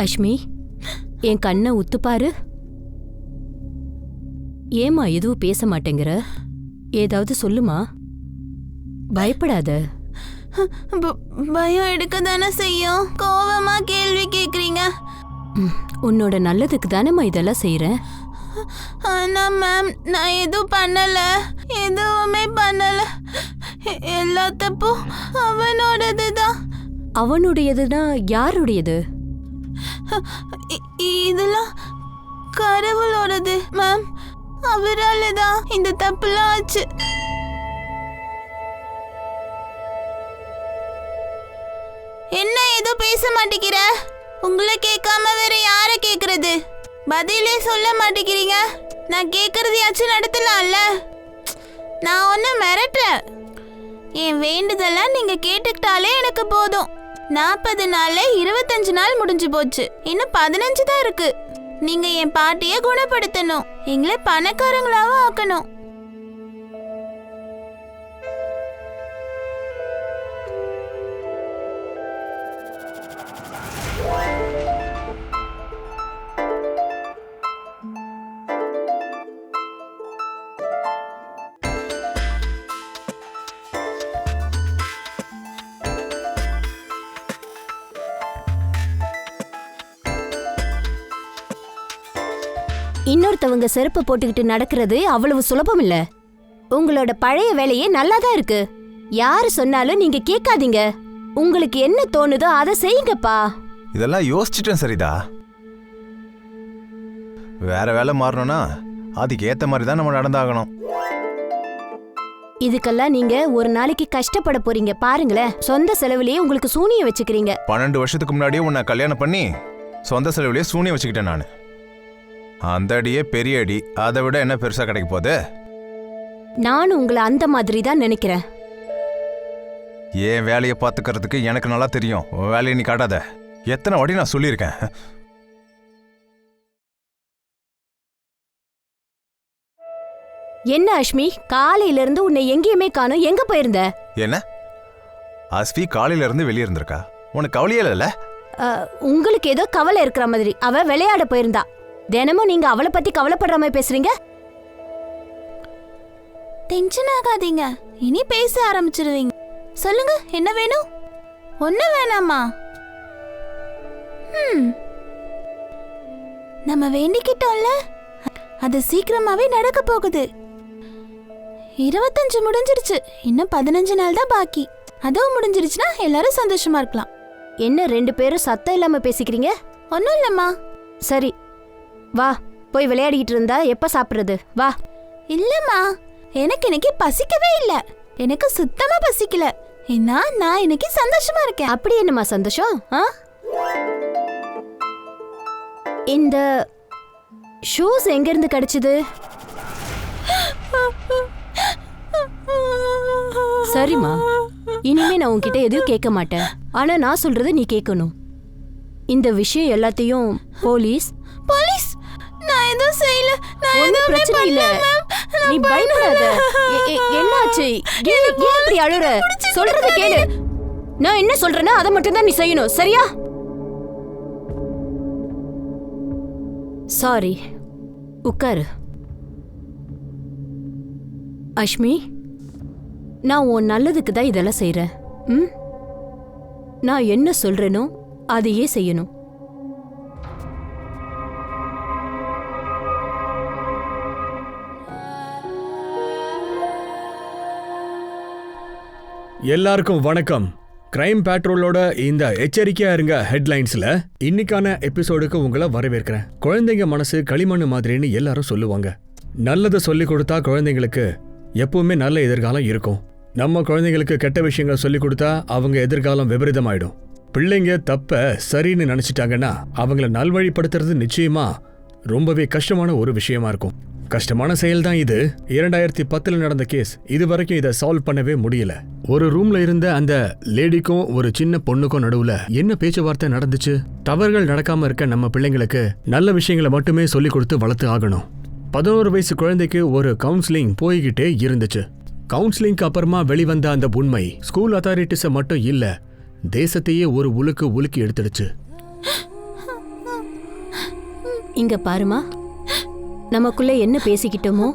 அஷ்மி, என் கண்ணை உத்துப்பாரு. ஏமா எதுவும் பேச மாட்டேங்கிற? ஏதாவது சொல்லுமா. பயப்படாத. பயம் எடுக்க தானே செய்யும். கோவமா கேள்வி கேக்குறீங்க. உன்னோட நல்லதுக்கு தானேம்மா இதெல்லாம் செய்யறேன். ஆனா மேம், நான் எதுவும் பண்ணல, எதுவுமே பண்ணல. எல்லா தப்பும் அவனோடதுதான். அவனுடையதுன்னா யாருடையது? இதெல்லாம் கடவுளோடது மேம். அவரால தான் இந்த தப்புலாம் ஆச்சு. என்ன ஏதோ பேச மாட்டேங்கிற? உங்களை கேட்காம வேற யார கேக்குறது? பதிலே சொல்ல மாட்டேங்கிறீங்க. நான் கேக்குறதையாச்சும் நடத்தலாம்ல. நான் ஒன்னு மிரட்டுறேன். என் வேண்டுதெல்லாம் நீங்க கேட்டுக்கிட்டாலே எனக்கு போதும். 40 நாள்ல 25 நாள் முடிஞ்சு போச்சு. இன்னும் 15 தான் இருக்கு. நீங்க என் பாட்டிய குணப்படுத்தணும், எங்களை பணக்காரங்களாவும் ஆக்கணும். இன்னொருத்தவங்க செருப்பு போட்டுக்கிட்டு நடக்கிறது அவ்வளவு சுலபம் இல்ல. உங்களோட பழைய வேலையே நல்லாதான் இருக்கு. யாரு சொன்னாலும் நீங்க கேட்காதீங்க. உங்களுக்கு என்ன தோணுதோ அதை செய்யுங்கப்பா. இதெல்லாம் யோசிச்சுட்டேன் சரிதா. வேற வேலை மாறணும்னா அதுக்கு ஏத்த மாதிரி தான் நம்ம நடந்தாகணும். இதுக்கெல்லாம் நீங்க ஒரு நாளைக்கு கஷ்டப்பட போறீங்க. பாருங்களேன், சொந்த செலவுலயே உங்களுக்கு சூனியம் வச்சுக்கிறீங்க. 12 வருஷத்துக்கு முன்னாடியே உன்னை கல்யாணம் பண்ணி சொந்த செலவுலயே சூனியம் வச்சுக்கிட்டேன் நான். அந்த அடியே பெரிய அடி. அதை விட என்ன பெருசா கிடைக்க போகுது? நானும் உங்களை அந்த மாதிரி தான் நினைக்கிறேன். ஏன் வேலையை பார்த்துக்கிறதுக்கு எனக்கு நல்லா தெரியும். வேலையை நீ காட்டாத. எத்தனை வாட்டி நான் சொல்லியிருக்கேன். என்ன அஷ்மி, காலையில இருந்து உன்னை எங்கேயுமே காணோம். எங்க போயிருந்த? என்ன அஸ்வி காலையில இருந்து வெளியே இருந்திருக்கா? உனக்கு கவலையே இல்ல? உங்களுக்கு ஏதோ கவலை இருக்கிற மாதிரி. அவ விளையாட போயிருந்தா. தினமும் நீங்க அவளை பத்தி கவலைப்படுற மாதிரி பேசுறீங்க. டென்ஷன் ஆகாதீங்க. இனி பேச ஆரம்பிச்சிருவீங்க. சொல்லுங்க, என்ன வேணும்? ஒண்ணு வேணாமா? நம்ம வேண்டிக்கிட்டோம்ல, அது சீக்கிரமாவே நடக்க போகுது. 25 முடிஞ்சிருச்சு. இன்னும் 15 நாள் தான் பாக்கி. அதுவும் முடிஞ்சிருச்சுன்னா எல்லாரும் சந்தோஷமா இருக்கலாம். என்ன 2 பேரும் சத்தம் இல்லாம பேசிக்கிறீங்க? ஒன்னும் இல்லம்மா. சரி வா, போய் விளையாடிக்கிட்டு இருந்தா எப்ப சாப்பிடுறது? வா. இல்லம்மா, எனக்கு இன்னைக்கு பசிக்கவே இல்ல. எனக்கு சுத்தமா பசிக்கல. ஏன்னா நான் இன்னைக்கு சந்தோஷமா இருக்கேன். அப்படி என்னமா சந்தோஷம்? இந்த ஷூஸ் எங்க இருந்து கிடைச்சது? சரிம்மா, இனிமே நான் உன்கிட்ட எதுவும் கேட்க மாட்டேன். ஆனா நான் சொல்றது நீ கேட்கணும். இந்த விஷயம் எல்லாத்தையும் போலீஸ் நான் எதுவும் செய்யல. நான் ஒண்ணும் பிரச்சனை இல்ல. நீ பயப்படாத. என்னாச்சு? ஏன் இப்படி அழுற? சொல்றத கேளு. நான் என்ன சொல்றேன்னா அதை மட்டும் தான் நீ செய்யணும். சரியா? சாரி, உட்காரு. அஷ்மி, நான் உன் நல்லதுக்கு தான் இதெல்லாம் செய்றேன். நான் என்ன சொல்றேனோ அதையே செய்யணும். எல்லாருக்கும் வணக்கம். கிரைம் பேட்ரோலோட இந்த எச்சரிக்கையா இருங்க ஹெட்லைன்ஸ்ல இன்னைக்கான எபிசோடுக்கு உங்களை வரவேற்கிறேன். குழந்தைங்க மனசு களிமண் மாதிரின்னு எல்லாரும் சொல்லுவாங்க. நல்லதை சொல்லி கொடுத்தா குழந்தைங்களுக்கு எப்பவுமே நல்ல எதிர்காலம் இருக்கும். நம்ம குழந்தைங்களுக்கு கெட்ட விஷயங்களை சொல்லி கொடுத்தா அவங்க எதிர்காலம் விபரீதமாயிடும். பிள்ளைங்க தப்ப சரின்னு நினைச்சிட்டாங்கன்னா அவங்கள நல்வழிப்படுத்துறது நிச்சயமா ரொம்பவே கஷ்டமான ஒரு விஷயமா இருக்கும். கஷ்டமான செயல் தான் இது. 2010 நடந்த கேஸ். இது வரைக்கும் இதை சால்வ் பண்ணவே முடியல. ஒரு ரூம்ல இருந்த அந்த லேடிக்கும் ஒரு சின்ன பொண்ணுக்கும் நடுவுல என்ன பேச்சுவார்த்தை நடந்துச்சு? தவறுகள் நடக்காம இருக்க நம்ம பிள்ளைங்களுக்கு நல்ல விஷயங்களை மட்டுமே சொல்லி கொடுத்து வளர்த்து ஆகணும். 11 வயசு குழந்தைக்கு ஒரு கவுன்சிலிங் போய்கிட்டே இருந்துச்சு. கவுன்சிலிங்க்கு அப்புறமா வெளிவந்த அந்த உண்மை ஸ்கூல் அத்தாரிட்டிஸை மட்டும் இல்ல, தேசத்தையே ஒரு உலுக்கி எடுத்துடுச்சு. இங்க பாருமா, நமக்குள்ள என்ன பேசிக்கிட்டோமோ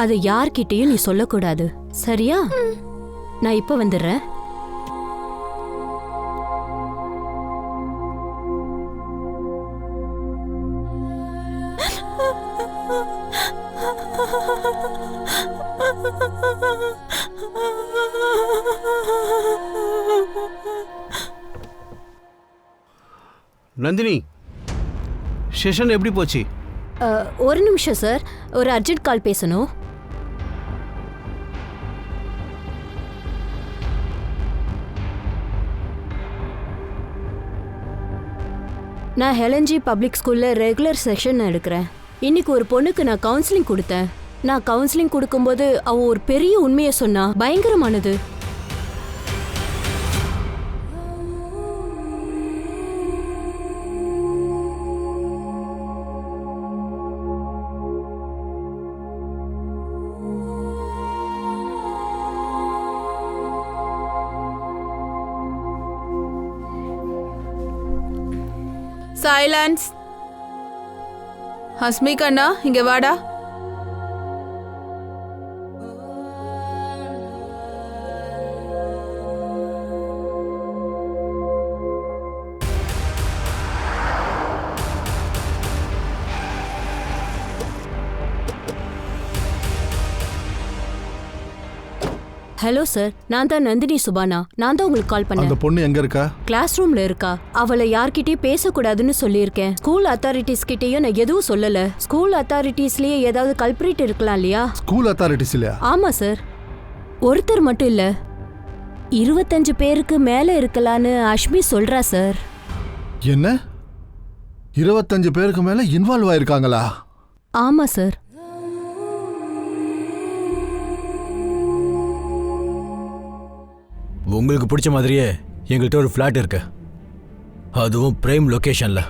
அது யார்கிட்டயும் நீ சொல்லக்கூடாது, சரியா? நான் இப்ப வந்துடுறேன். நந்தினி, செஷன் எப்படி போச்சு? ஒரு நிமிஷம் சார், ஒரு அர்ஜென்ட் கால் பேசணும். நான் ஹெலன்ஜி பப்ளிக் ஸ்கூல்ல ரெகுலர் செஷன் எடுக்கிறேன். இன்னைக்கு ஒரு பொண்ணுக்கு நான் கவுன்சிலிங் கொடுத்தேன். நான் கவுன்சிலிங் கொடுக்கும்போது அவ ஒரு பெரிய உண்மையை சொன்னா, பயங்கரமானது. சைலன்ஸ். ஹஸ்மிக் அண்ணா, இங்க வாடா. ஹலோ சார், நான் தான் நந்தினி சுபானா. நான் தான் உங்களுக்கு கால் பண்ணேன். அந்த பொண்ணு எங்க இருக்கா? கிளாஸ் ரூம்ல இருக்கா. அவளை யார்கிட்டயும் பேசக்கூடாதுன்னு சொல்லியிருக்கேன். ஸ்கூல் அத்தாரிட்டிஸ் கிட்டயும் நான் எதுவும் சொல்லல. ஸ்கூல் அத்தாரிட்டிஸ்லயே ஏதாவது கல்பிரிட் இருக்கலாம் இல்லையா? ஸ்கூல் அத்தாரிட்டிஸ் இல்லையா? ஆமா சார். ஒருத்தர் மட்டும் இல்ல, 25 பேருக்கு மேல இருக்கலான்னு அஷ்மி சொல்றா சார். என்ன, 25 பேருக்கு மேல இன்வால்வ் ஆயிருக்காங்களா? ஆமா சார். உங்களுக்கு பிடிச்ச மாதிரியே எங்கள்கிட்ட ஒரு ஃப்ளாட் இருக்கு, அதுவும் பிரைம் லொகேஷன்ல.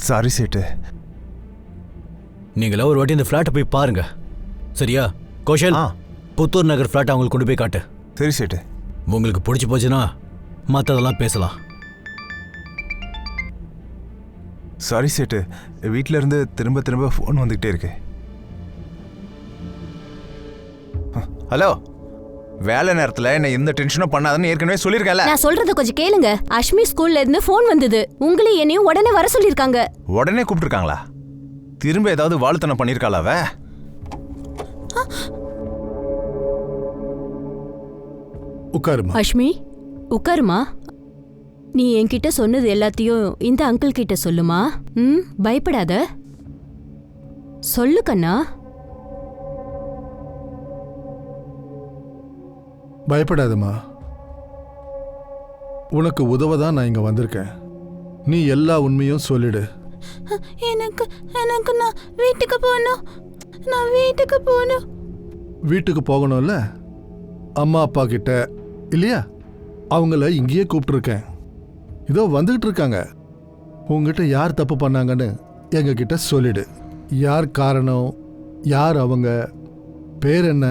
சாரி சேட்டு. நீங்களா ஒரு வாட்டி இந்த ஃப்ளாட்டை போய் பாருங்க, சரியா? கோஷல், புத்தூர் நகர் ஃப்ளாட் அவங்களுக்கு கொண்டு போய் காட்டு. சரி சேட்டு. உங்களுக்கு பிடிச்சி போச்சுன்னா மற்றதெல்லாம் பேசலாம். சாரி சேட்டு, வீட்டில இருந்து திரும்ப திரும்ப ஃபோன் வந்துகிட்டே இருக்கு. ஹலோ, வேலை நேரத்துல என்ன எந்த டென்ஷனும் பண்ணாதன்னு ஏற்கனவே சொல்லிருக்கேன்ல. நான் சொல்றத கொஞ்சம் கேளுங்க. அஷ்மி ஸ்கூல்ல இருந்து ஃபோன் வந்தது. உங்களையும் என்னையும் உடனே வர சொல்லிருக்காங்க. உடனே கூப்பிட்டுருக்காங்களா? திரும்ப ஏதாவது வாழுத்தனம் பண்ணிருக்காளா அவ? உட்காருமா. அஷ்மி, உட்காருமா. நீ என்கிட்ட சொன்னது எல்லாத்தையும் இந்த அங்கிள் கிட்ட சொல்லுமா. பயப்படாத, சொல்லு கண்ணா. பயப்படாதம்மா, உனக்கு உதவதான் நான் இங்க வந்திருக்கேன். நீ எல்லா உண்மையும் சொல்லிடு. எனக்கு எனக்கு நான் வீட்டுக்கு போகணும். நான் வீட்டுக்கு போகணும். வீட்டுக்கு போகணும்ல, அம்மா அப்பா கிட்ட இல்லையா? அவங்கள இங்கேயே கூப்பிட்டுருக்கேன். இதோ வந்துகிட்டு இருக்காங்க. உங்ககிட்ட யார் தப்பு பண்ணாங்கன்னு எங்க கிட்ட சொல்லிடு. யார் காரணம், யார் அவங்க, பேர் என்ன?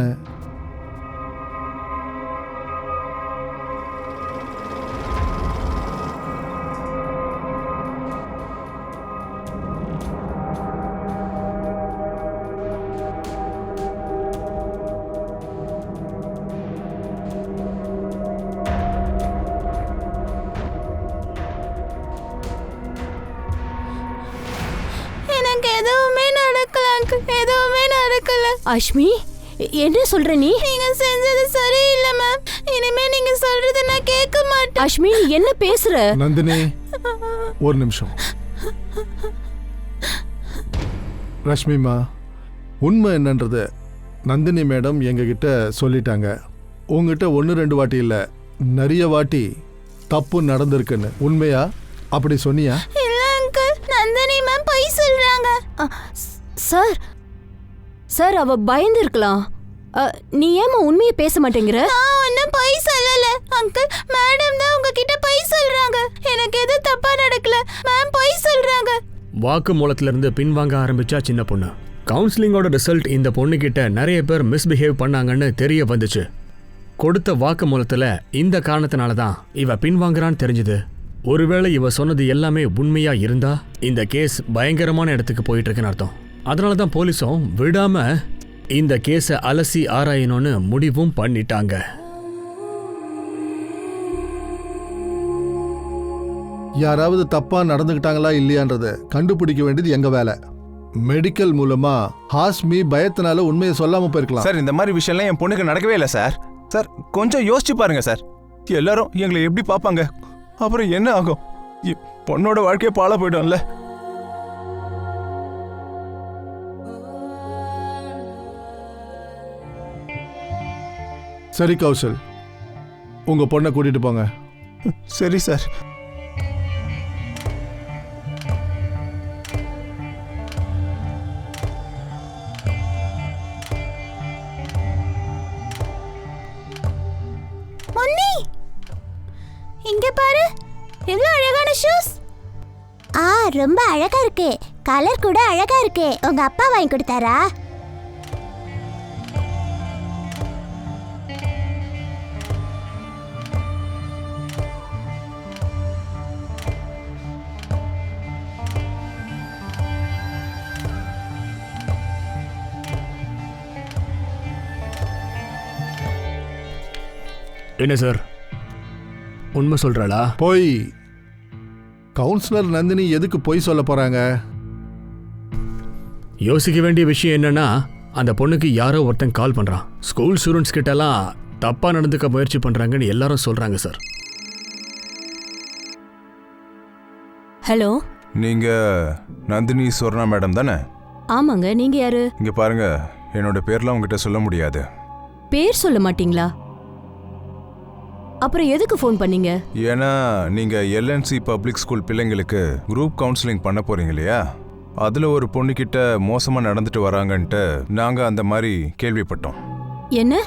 எதுவுமே நடக்கல அங்கிள், எதுவுமே நடக்கல. அஷ்மி, என்ன சொல்ற நீ? நீங்க செஞ்சது சரியில்லை மேம். இனிமே நீங்க சொல்றது நான் கேட்க மாட்டேன். அஷ்மி, நீ என்ன பேசுற? நந்தினி, ஒரு நிமிஷம். ரஷ்மிமா, உண்மை என்னன்றது நந்தினி மேடம் எங்ககிட்ட சொல்லிட்டாங்க. உங்ககிட்ட 1-2 வாட்டி இல்லை, நிறைய வாட்டி தப்பு நடந்திருக்குன்னு. உண்மையா? அப்படி சொன்னியா? இல்ல அங்கிள், நந்தினி மேம் பொய் சொல்றாங்க. சார், சார், அவ பயந்து இருக்கலாம். நீ ஏமா உண்மையை பேச மாட்டேங்கிற? நான் ஒன்னும் பொய் சொல்லல அங்கிள். மேடம் தான் உங்ககிட்ட பொய் சொல்றாங்க. எனக்கு எது தப்பா நடக்கல. மேம் பொய் சொல்றாங்க. வாக்குமூலத்துல இருந்து பின்வாங்க ஆரம்பிச்சா சின்ன பொண்ணு. கவுன்சிலிங்கோட ரிசல்ட் இந்த பொண்ணுகிட்ட நிறைய பேர் மிஸ்பிஹேவ் பண்ணாங்கன்னு தெரிய வந்துச்சு. கொடுத்த வாக்குமூலத்துல இந்த காரணத்தினால தான் இவ பின்வாங்குறான்னு தெரிஞ்சுது. ஒருவேளை இவ சொன்னது எல்லாமே உண்மையா இருந்தா இந்த கேஸ் பயங்கரமான இடத்துக்கு போயிட்டு இருக்குன்னு அர்த்தம். அதனால தான் போலீஸும் விடாம இந்த கேஸை அலசி ஆராயணும்னு முடிவும் பண்ணிட்டாங்க. யாராவது தப்பா நடந்துக்கிட்டாங்களா இல்லையான்றத கண்டுபிடிக்க வேண்டியது எங்க வேலை. மெடிக்கல் மூலமா ஹாஸ்மி பயத்தினால உண்மையை சொல்லாம போயிருக்கலாம். சார் இந்த மாதிரி விஷயம்லாம் என் பொண்ணுக்கு நடக்கவே இல்லை சார். சார் கொஞ்சம் யோசிச்சு பாருங்க சார். எல்லாரும் எங்களை எப்படி பார்ப்பாங்க? அப்புறம் என்ன ஆகும்? பொண்ணோட வாழ்க்கையை பாழ போயிடும்ல. சரி கௌசல், உங்க பொண்ணை கூட்டிட்டு போங்க. சரி சார். பொன்னி, இங்க பாரு, எவ்வளவு அழகான ஷூஸ். ரொம்ப அழகா இருக்கு. கலர் கூட அழகா இருக்கு. உங்க அப்பா வாங்கி கொடுத்தாரா? என்ன சார், உண்மை சொல்றாளா? போய் கவுன்சிலர் நந்தினி எதுக்கு பொய் சொல்ல போறாங்க? யோசிக்க வேண்டிய விஷயம் என்னன்னா, அந்த பொண்ணுக்கு யாரோ ஒருத்தன் கால் பண்றான். ஸ்கூல் ஸ்டூடெண்ட்ஸ் கிட்டலாம் தப்பா நடந்துக்க முயற்சி பண்றாங்கன்னு எல்லாரும் சொல்றாங்க சார். ஹலோ, நீங்க நந்தினி சொர்ணா மேடம் தானே? ஆமாங்க. நீங்க யாரு? இங்க பாருங்க, என்னோட பேர்லாம் உங்ககிட்ட சொல்ல முடியாது. பேர் சொல்ல மாட்டீங்களா? அப்புறம் எதுக்கு ஃபோன் பண்ணீங்க? ஏன்னா நீங்க எல்என்சி பப்ளிக் ஸ்கூல் பிள்ளைங்களுக்கு குரூப் கவுன்சிலிங் பண்ண போறீங்க இல்லையா? அதுல ஒரு பொண்ணுகிட்ட மோசமா நடந்துட்டு வராங்கன்ட்டு நாங்க அந்த மாதிரி கேள்விப்பட்டோம். என்ன?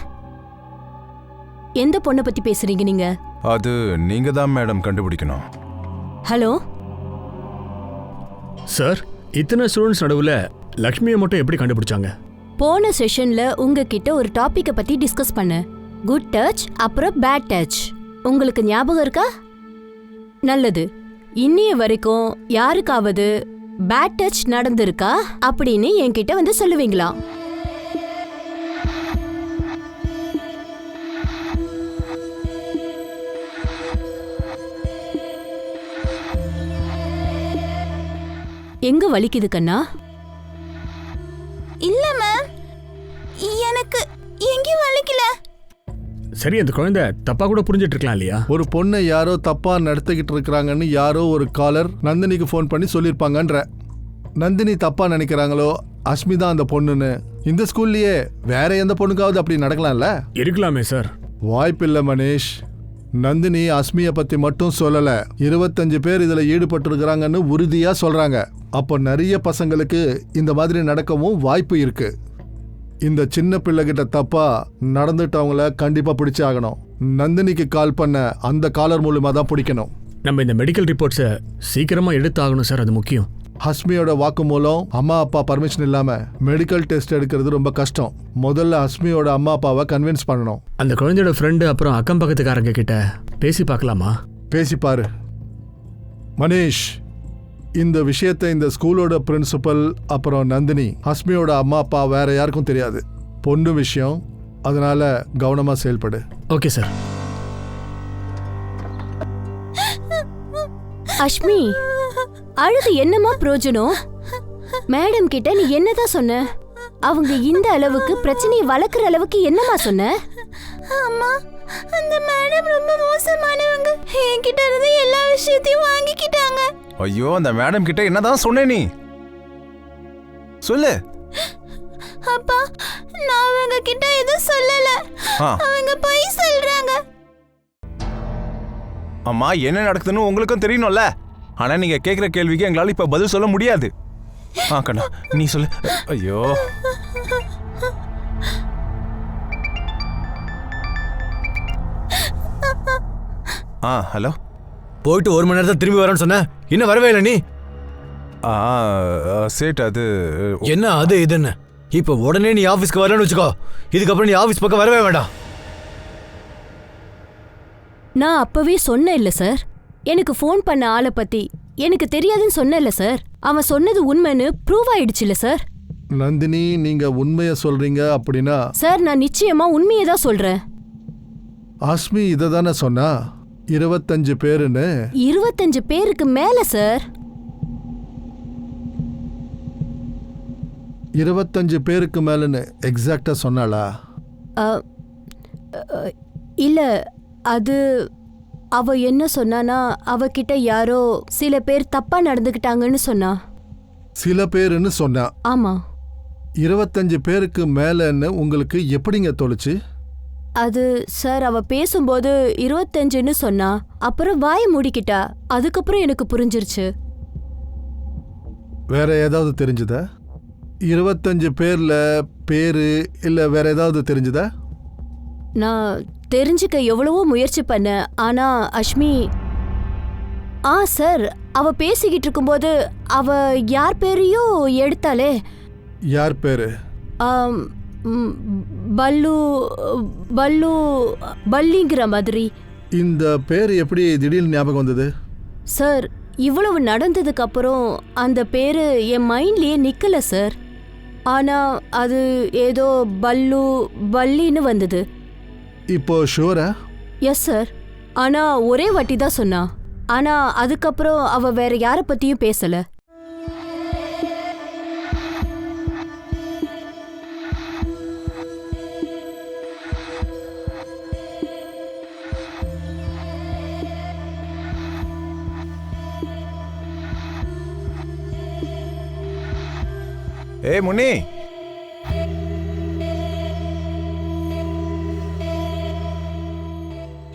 எந்த பொண்ணை பத்தி பேசுறீங்க நீங்க? அது நீங்க தான் மேடம் கண்டுபிடிக்கணும். ஹலோ சார், இத்தனை ஸ்டூடெண்ட்ஸ் நடுவில் லக்ஷ்மியை மட்டும் எப்படி கண்டுபிடிச்சாங்க? போன செஷன்ல உங்ககிட்ட ஒரு டாபிக்கை பத்தி டிஸ்கஸ் பண்ண. குட் டச் அப்புறம் பேட் டச். உங்களுக்கு ஞாபகம் இருக்கா? நல்லது. இன்னைய வரைக்கும் யாருக்காவது பேட் டச் நடந்திருக்கா அப்படின்னு என்கிட்ட வந்து சொல்லுவீங்களா? எங்க வலிக்குது கண்ணா? இல்ல மேம், எனக்கு எங்கேயும் வலிக்கல. சரி, அந்த குழந்தை தப்பா கூட புரிஞ்சிட்டு இருக்கலாம் இல்லையா? ஒரு பொண்ணை யாரோ தப்பா நடத்திக்கிட்டு இருக்கிறாங்கன்னு யாரோ ஒரு காலர் நந்தினிக்கு ஃபோன் பண்ணி சொல்லியிருப்பாங்கன்ற. நந்தினி தப்பா நினைக்கிறாங்களோ அஸ்மி தான் அந்த பொண்ணுன்னு. இந்த ஸ்கூல்லயே வேற எந்த பொண்ணுக்காவது அப்படி நடக்கலாம்ல? இருக்கலாமே சார். வாய்ப்பில்லை மனிஷ். நந்தினி அஸ்மியை பத்தி மட்டும் சொல்லல, 25 பேர் இதுல ஈடுபட்டிருக்கிறாங்கன்னு உறுதியா சொல்றாங்க. அப்போ நிறைய பசங்களுக்கு இந்த மாதிரி நடக்கவும் வாய்ப்பு இருக்கு. இந்த சின்ன பிள்ளைகிட்ட தப்பா நடந்துட்டவங்கள கண்டிப்பா பிடிச்சே ஆகணும். நந்தினிக்கு கால் பண்ண அந்த காலர் மூலமா தான் பிடிக்கணும். நம்ம இந்த மெடிக்கல் ரிப்போர்ட்ஸை சீக்கிரமா எடுத்தாகணும் சார், அது முக்கியம். ஹஸ்மியோட வாக்குமூலம் அம்மா அப்பா பர்மிஷன் இல்லாம மெடிக்கல் டெஸ்ட் எடுக்கிறது ரொம்ப கஷ்டம். முதல்ல ஹஸ்மியோட அம்மா அப்பாவை கன்வின்ஸ் பண்ணணும். அந்த குழந்தையோட ஃப்ரெண்டு அப்புறம் அக்கம் பக்கத்துக்காரங்க கிட்ட பேசி பார்க்கலாமா? பேசிப்பாரு மனிஷ். இந்த விஷயத்தை இந்த ஸ்கூலோட பிரின்சிபல் அப்புறம் நந்தினி, ஹஸ்மியோட அம்மா அப்பா வேற யாருக்கும் தெரியாது. பொண்ணு விஷயம், அதனால கவனமா செயல்படு. Okay sir. அஷ்மி, அழுது என்னமா பிரயோஜனம்? மேடம் கிட்ட நீ என்னதான் சொன்ன? அவங்க இந்த அளவுக்கு பிரச்சனையை வளர்க்குற அளவுக்கு என்னமா சொன்ன? அம்மா, அந்த மேடம் ரொம்ப மோசமானவங்க. என்கிட்ட இருந்து எல்லா விஷயத்தையும் வாங்கிக்கிட்டாங்க. ஐயோ, அந்த மேடம் கிட்ட என்னதான் சொன்னே நீ? சொல்லு. அப்பா, நான் அவங்க கிட்ட எதுவும் சொல்லல. அவங்க பொய் சொல்றாங்க. அம்மா, என்ன நடக்குதுன்னு உங்களுக்கும் தெரியணும்ல. ஆனா நீங்க கேக்குற கேள்விக்கு எங்களால இப்ப பதில் சொல்ல முடியாது. கண்ணா, நீ சொல்லு. ஐயோ, ஹலோ. போயிட்டு 1 மணி நேரத்தில் திரும்பி வரேன்னு சொன்ன, இன்னும் வரவே இல்லை நீ. சேட், அது என்ன அது இதுன்னு? இப்போ உடனே நீ ஆஃபீஸ்க்கு வரலன்னு வச்சுக்கோ, இதுக்கப்புறம் நீ ஆஃபீஸ் பக்கம் வரவே வேண்டாம். நான் அப்பவே சொன்னேன் இல்ல சார், எனக்கு ஃபோன் பண்ண ஆளை பத்தி எனக்கு தெரியாதுன்னு சொன்னல சார். அவன் சொன்னது உண்மைன்னு ப்ரூவ் ஆயிடுச்சுல சார். நந்தினி, நீங்க உண்மையை சொல்றீங்க அப்படின்னா சார் நான் நிச்சயமா உண்மையை தான் சொல்றேன். அஸ்மி இதை தானே சொன்னா? 25 பேருன்னு. 25 பேருக்கு மேல சார். 25 பேருக்கு மேலன்னு எக்ஸாக்டா சொன்னாளா? அ, அ, இல்ல, அது அவ என்ன சொன்னானா, அவகிட்ட யாரோ சில பேர் தப்பா நடந்துக்கிட்டாங்கன்னு சொன்னா. சில பேருன்னு சொன்னா. ஆமா. 25 பேருக்கு மேலன்னு உங்களுக்கு எப்படிங்க தோணுச்சு? அது சார், அவ பேசும்போது 25ன்னு சொன்னா, அப்புறம் வாயை மூடிக்கிட்டா. அதுக்கப்புறம் எனக்கு புரிஞ்சிருச்சு. வேற ஏதாவது தெரிஞ்சுதா? 25 பேர்ல பேரு இல்ல வேற ஏதாவது தெரிஞ்சுதா? நான் தெரிஞ்சுக்க எவ்வளவோ முயற்சி பண்ணேன். ஆனா அஷ்மி சார், அவ பேசிக்கிட்டு இருக்கும்போது அவ யார் பேரையும் எடுத்தாலே. யார் பேரு? ஆம், பல்லு பல்லு பல்லிங்கிற மாதிரி. இந்த பேர் எப்படி திடீர்னு ஞாபகம் வந்தது? சார், இவ்வளவு நடந்ததுக்கு அப்புறம் அந்த பேரு என் மைண்ட்லயே நிக்கல சார். ஆனா அது ஏதோ பல்லின்னு வந்தது. இப்போ ஷூரா? Yes sir. ஆனா ஒரே வாட்டி தான் சொன்னா. ஆனா அதுக்கப்புறம் அவ வேற யார பத்தியும் பேசல. ஏய் முனி,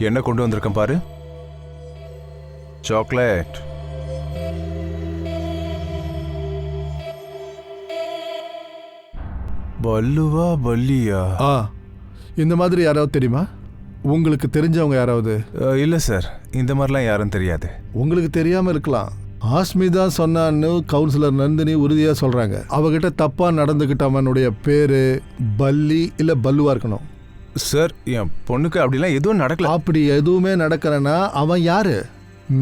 என்ன கொண்டு வந்திருக்கேன் பாரு. சாக்லேட். பல்லுவா பல்லியா? இந்த மாதிரி யாராவது தெரியுமா? உங்களுக்கு தெரிஞ்சவங்க யாராவது? இல்ல சார், இந்த மாதிரிலாம் யாரும் தெரியாது. உங்களுக்கு தெரியாம இருக்கலாம். ஆஸ்மி தான் சொன்னான்னு கவுன்சிலர் நந்தினி உறுதியா சொல்றாங்க. அவகிட்ட தப்பா நடந்துகிட்டவனுடைய பேரு பல்லி இல்ல பல்லுவா இருக்கணும். சார், என் பொண்ணுக்கு அப்படிலாம் எதுவும் நடக்கல. அப்படி எதுவுமே நடக்கலன்னா அவன் யாரு?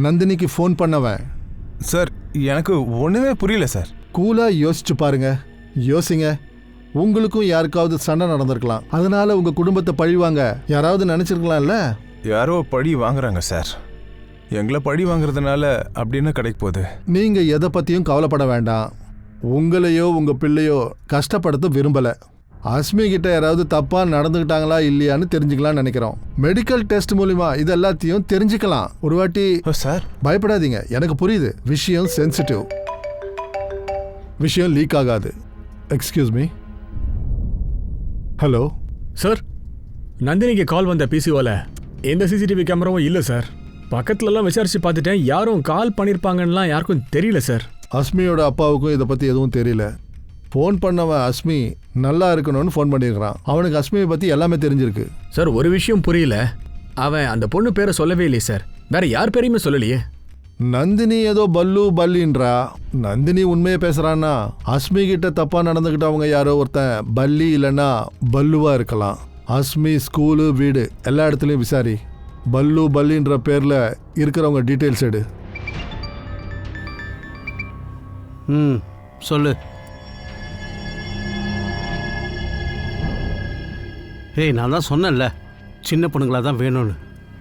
நந்தினிக்கு ஃபோன் பண்ணவன். சார், எனக்கு ஒண்ணுமே புரியல சார். கூலா யோசிச்சு பாருங்க. யோசிங்க. உங்களுக்கும் யாருக்காவது சண்டை நடந்திருக்கலாம். அதனால உங்க குடும்பத்தை பழிவாங்க யாராவது நினைச்சிருக்கலாம்ல. யாரோ பழி வாங்குறாங்க சார். எங்களை பழி வாங்குறதுனால அப்படின்னு கிடைக்க போகுது. நீங்க எதை பத்தியும் கவலைப்பட வேண்டாம். உங்களையோ உங்க பிள்ளையோ கஷ்டப்படுத்த விரும்பல. அஸ்மி கிட்ட யாராவது தப்பா நடந்துக்கிட்டாங்களா இல்லையான்னு தெரிஞ்சுக்கலாம்னு நினைக்கிறோம். மெடிக்கல் டெஸ்ட் மூலிமா இது எல்லாத்தையும் தெரிஞ்சுக்கலாம். ஒரு வாட்டி சார், பயப்படாதீங்க. எனக்கு புரியுது, விஷயம் சென்சிட்டிவ், விஷயம் லீக் ஆகாது. Excuse me. ஹலோ சார், நந்தினிக்கு கால் வந்த பிசிஓல எந்த சிசிடிவி கேமராவும் இல்லை சார். பக்கத்துலலாம் விசாரிச்சு பார்த்துட்டேன். யாரும் கால் பண்ணியிருப்பாங்கன்னெலாம் யாருக்கும் தெரியல சார். அஸ்மியோட அப்பாவுக்கும் இதை பற்றி எதுவும் தெரியல. ஃபோன் பண்ணவன் அஸ்மி நல்லா இருக்கணும்னு ஃபோன் பண்ணியிருக்கிறான். அவனுக்கு அஸ்மியை பற்றி எல்லாமே தெரிஞ்சிருக்கு. சார், ஒரு விஷயம் புரியல. அவன் அந்த பொண்ணு பேரை சொல்லவே இல்லையே சார். வேற யார் பேரையுமே சொல்லலையே. நந்தினி ஏதோ பல்லின்றா. நந்தினி உண்மையை பேசுறான்னா அஸ்மி கிட்ட தப்பா நடந்துக்கிட்டவங்க யாரோ ஒருத்தன் பல்லி இல்லைன்னா பல்லுவா இருக்கலாம். அஸ்மி ஸ்கூலு வீடு எல்லா இடத்துலையும் விசாரி. பல்லின்ற பேர்ல இருக்கிறவங்க டீட்டெயில்ஸ் எடு. சொல்லு. ஏய், நான் தான் சொன்னேன்ல, சின்ன பொண்ணுங்களாக தான் வேணும்னு.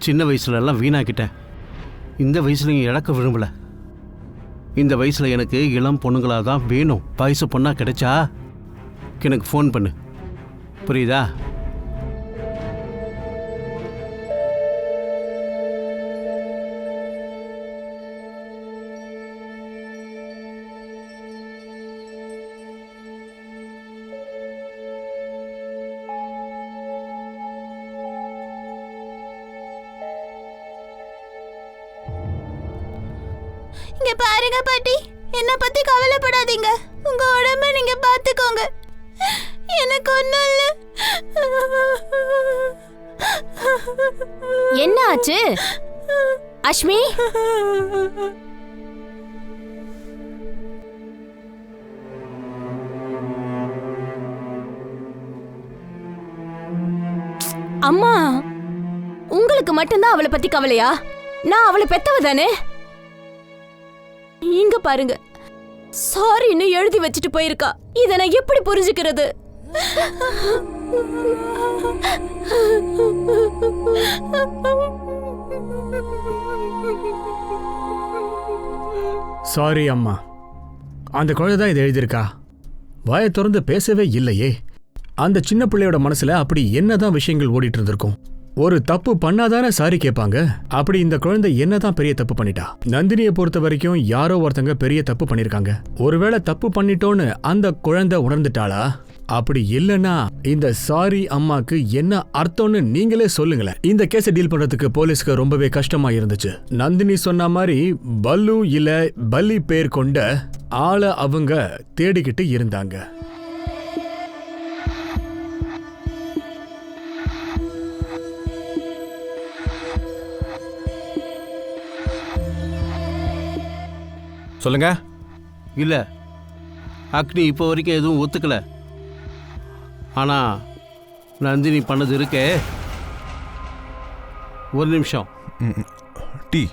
சின்ன வயசுலலாம் வீணாக்கிட்டேன். இந்த வயசுலையும் இழக்க விரும்பலை. இந்த வயசில் எனக்கு இளம் பொண்ணுங்களாக தான் வேணும். வயசு பொண்ணாக கிடைச்சா எனக்கு ஃபோன் பண்ணு, புரியுதா? இங்க பாருங்க பாட்டி, என்ன பத்தி கவலைப்படாதீங்க. உங்க உடம்ப நீங்க பாத்துக்கோங்க. எனக்கு ஒண்ணும் இல்ல. என்ன ஆச்சு அஷ்மி? அம்மா, உங்களுக்கு மட்டும்தான் அவளை பத்தி கவலையா? நான் அவளை பெத்தவ தானே. இங்க பாருங்க, சாரின்னு எழுதி வச்சுட்டு போயிருக்கா. இத நான் எப்படி புரிஞ்சுக்கிறது? சாரி அம்மா, அந்த குழந்தை தான் இதை எழுதியிருக்கா. வாயை திறந்து பேசவே இல்லையே. அந்த சின்ன பிள்ளையோட மனசுல அப்படி என்னதான் விஷயங்கள் ஓடிட்டு இருந்திருக்கும்? ஒரு தப்பு பண்ணாதானே சாரி கேட்பாங்க. அப்படி இந்த குழந்தை என்னதான் பெரிய தப்பு பண்ணிட்டா? நந்தினியை பொறுத்த வரைக்கும் யாரோ ஒருத்தங்க பெரிய தப்பு பண்ணிருக்காங்க. ஒருவேளை தப்பு பண்ணிட்டோன்னு அந்த குழந்தை உணர்ந்துட்டாளா? அப்படி இல்லைன்னா இந்த சாரி அம்மாக்கு என்ன அர்த்தம்னு நீங்களே சொல்லுங்களேன். இந்த கேஸை டீல் பண்றதுக்கு போலீஸ்க்கு ரொம்பவே கஷ்டமா இருந்துச்சு. நந்தினி சொன்ன மாதிரி பல்லு இல்ல பல்லி பேர் கொண்ட ஆளை அவங்க தேடிக்கிட்டு இருந்தாங்க. சொல்லுங்க. இல்லை, அக்னி இப்போ வரைக்கும் எதுவும் ஒத்துக்கல. ஆனால் நந்தினி பண்ணது இருக்கே. ஒரு நிமிஷம். டீ.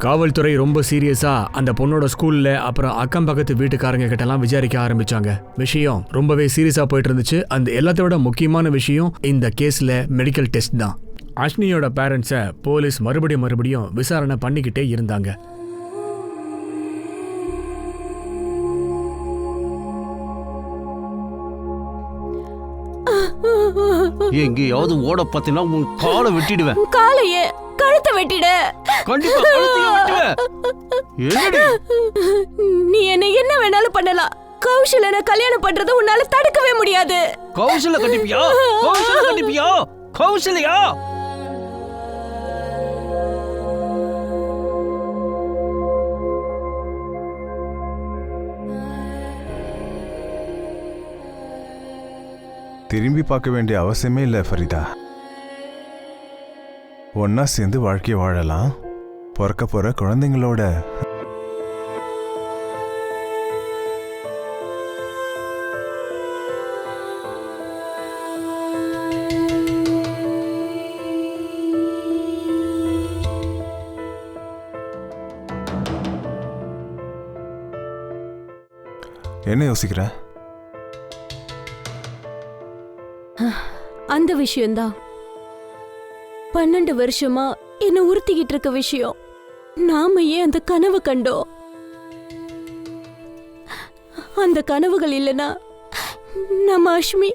காவல்துறை ரொம்ப சீரியஸா அந்த பொண்ணோட ஸ்கூல்ல அப்புறம் அக்கம் பக்கத்து வீட்டுக்காரங்க கிட்டலாம் விசாரிக்க ஆரம்பிச்சாங்க. விஷயம் ரொம்பவே சீரியஸா போயிட்டு இருந்துச்சு. அந்த எல்லாத்தோட முக்கியமான விஷயம் இந்த கேஸ்ல மெடிக்கல் டெஸ்ட் தான். அஷ்னியோட பேரண்ட்ஸை போலீஸ் மறுபடியும் விசாரணை பண்ணிக்கிட்டே இருந்தாங்க. எங்கேயாவது ஓட பார்த்தீங்கன்னா உன் காலை வெட்டிடுவேன். காலையே கழுத்தை வெட்டிட. கண்டிப்பா கழுத்தையும் வெட்டுவேன். என்னடி? நீ என்ன வேணாலும் பண்ணலாம். கௌஷலனை கல்யாணம் பண்றதை உன்னால தடுக்கவே முடியாது. கௌசல்யா கட்டிப்பியா? கௌசல்யா கட்டிப்பியா? கௌசல்யா? திரும்பி பார்க்க வேண்டிய அவசியமே இல்லை ஃபரிதா. ஒன்னா சேர்ந்து வாழ்க்கையை வாழலாம். பிறக்க போற குழந்தைங்களோட. என்ன யோசிக்கிற? அந்த விஷயம்தான் 12 வருஷமா என்ன உறுத்திக்கிட்டு இருக்க விஷயம். நாம ஏன் அந்த கனவு கண்டோம்? அந்த கனவுகள் இல்லைன்னா நம்ம அஷ்மி.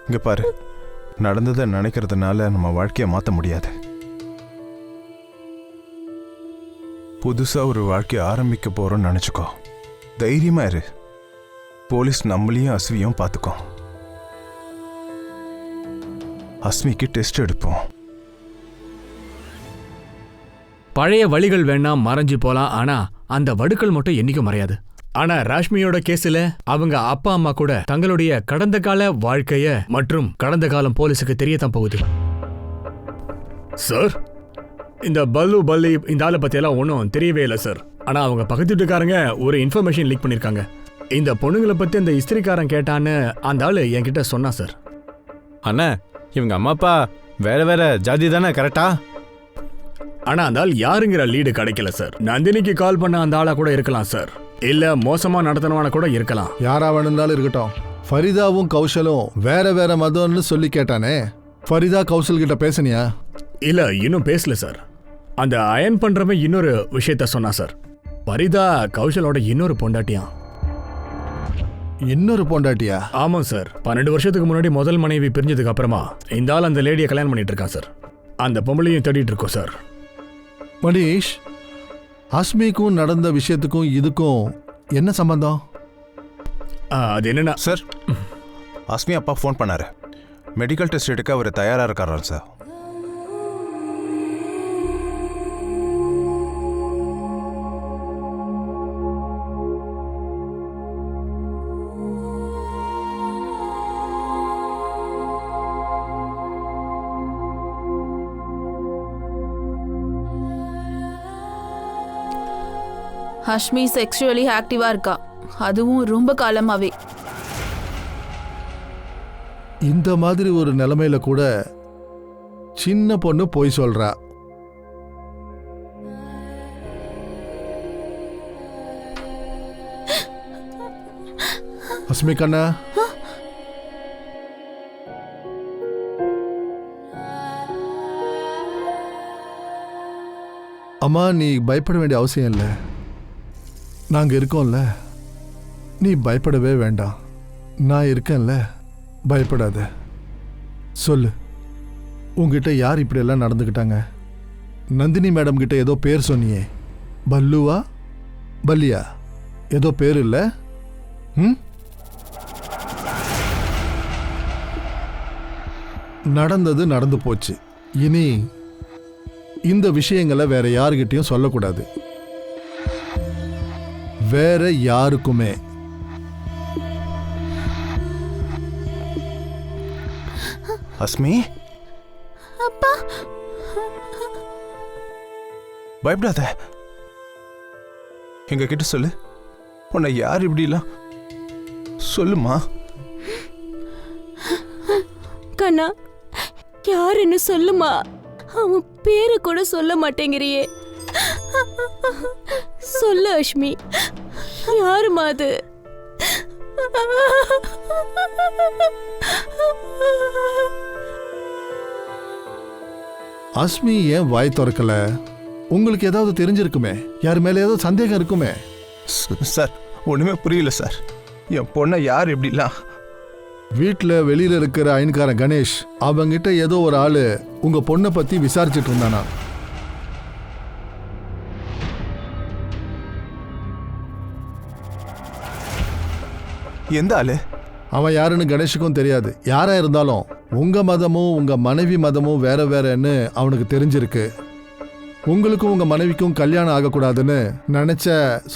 இங்க பாரு, நடந்ததை நினைக்கிறதுனால நம்ம வாழ்க்கையை மாற்ற முடியாது. புதுசா ஒரு வாழ்க்கையை ஆரம்பிக்க போறோம்னு நினைச்சுக்கோ. தைரியமா இரு. போலீஸ் நம்மளையும் அஸ்வியும் பார்த்துக்கோ. அஸ்மிக்கு டெஸ்ட் எடுப்போம். பழைய வழிகள் வேணா மறைஞ்சு போலாம், ஆனா அந்த வடுக்கள் மட்டும் என்னைக்கும் மறையாது. ஆனா ராஷ்மியோட கேஸ்ல அவங்க அப்பா அம்மா கூட தங்களுடைய கடந்த கால வாழ்க்கைய மற்றும் கடந்த காலம் போலீஸுக்கு தெரியத்தான் போகுது. சார், இந்த பல்லி இந்த ஆளை பத்தி எல்லாம் ஒன்றும் தெரியவே இல்லை சார். ஆனா அவங்க பக்கத்து வீட்டுக்காரங்க ஒரு இன்ஃபர்மேஷன் லீக் பண்ணிருக்காங்க. இந்த பொண்ணுங்களை பத்தி அந்த இஸ்திரிக்காரன் கேட்டான்னு அந்த ஆளு என்கிட்ட சொன்னா சார். அண்ணா, இவங்க அம்மா அப்பா வேற ஜாதி தானே, கரெக்டா? ஆனா அந்த ஆள் யாருங்கிற லீடு கிடைக்கல சார். நந்தினிக்கு கால் பண்ண அந்த ஆளா கூட இருக்கலாம் சார், இல்ல மோசமா நடத்தினவான கூட இருக்கலாம். யாரா வேணும்னாலும் இருக்கட்டும். ஃபரிதாவும் கௌஷலும் வேற மதம்னு சொல்லி கேட்டானே, ஃபரிதா கௌஷல் கிட்ட பேசுனியா? இல்ல, இன்னும் பேசல சார். அந்த அயன் பண்றவன் இன்னொரு விஷயத்த சொன்னா சார். ஃபரிதா கௌஷலோட இன்னொரு பொண்டாட்டியான். இன்னொரு பொண்டாட்டியா? ஆமா சார். 12 வருஷத்துக்கு முன்னாடி முதல் மனைவி பிரிஞ்சதுக்கு அப்புறமா இந்த ஆள் அந்த லேடியை கல்யாணம் பண்ணிட்டு இருக்கான் சார். அந்த பொம்பளையும் தேடிட்டு இருக்கோம் சார். மணீஷ், அஸ்மிக்கும் நடந்த விஷயத்துக்கும் இதுக்கும் என்ன சம்பந்தம்? அது என்னன்னா சார், அஸ்மி அப்பா ஃபோன் பண்ணாரு. மெடிக்கல் டெஸ்ட் எடுக்க அவர் தயாரா இருக்காராம் சார். ஹஷ்மி செக்ஷுவலி ஆக்டிவா இருக்கா, அதுவும் ரொம்ப காலமாவே. இந்த மாதிரி ஒரு நிலைமையில கூட சின்ன பொண்ணு போய் சொல்றா. அஸ்மி கண்ணா, அம்மா நீ பயப்பட வேண்டிய அவசியம் இல்லை. நாங்க இருக்கோம்ல, நீ பயப்படவே வேண்டாம். நான் இருக்கேன்ல, பயப்படாத. சொல்லு, உங்ககிட்ட யார் இப்படியெல்லாம் நடந்துக்கிட்டாங்க? நந்தினி மேடம் கிட்ட ஏதோ பேர் சொன்னியே, பல்லுவா பல்லியா ஏதோ பேர் இல்லை? நடந்தது நடந்து போச்சு. இனி இந்த விஷயங்களை வேற யாருக்கிட்டையும் சொல்லக்கூடாது, வேற யாருக்குமே. அஸ்மி, அப்பா பயப்படாத. எங்க கிட்ட சொல்லு, உன்னை யார் இப்படிலாம் சொல்லுமா. கண்ணா, யாருன்னு சொல்லுமா. அவன் பேரு கூட சொல்ல மாட்டேங்கிறியே. சொல்லு அஷ்மி, யாருமா அது? அஸ்மி ஏன் வாய் திறக்கல? உங்களுக்கு ஏதாவது தெரிஞ்சிருக்குமே, யார் மேல ஏதாவது சந்தேகம் இருக்குமே. சார், ஒண்ணுமே புரியல சார். என் பொண்ணை யார் இப்படிலாம்? வீட்டில் வெளியில இருக்கிற அயன்காரன் கணேஷ் அவங்கிட்ட ஏதோ ஒரு ஆளு உங்க பொண்ணை பத்தி விசாரிச்சுட்டு இருந்தானா. எந்த ஆளு? அவன் யாருன்னு கணேஷுக்கும் தெரியாது. யாரா இருந்தாலும் உங்க மதமும் உங்க மனைவி மதமும் வேற வேறன்னு அவனுக்கு தெரிஞ்சிருக்கு. உங்களுக்கும் உங்க மனைவிக்கும் கல்யாணம் ஆகக்கூடாதுன்னு நினைச்ச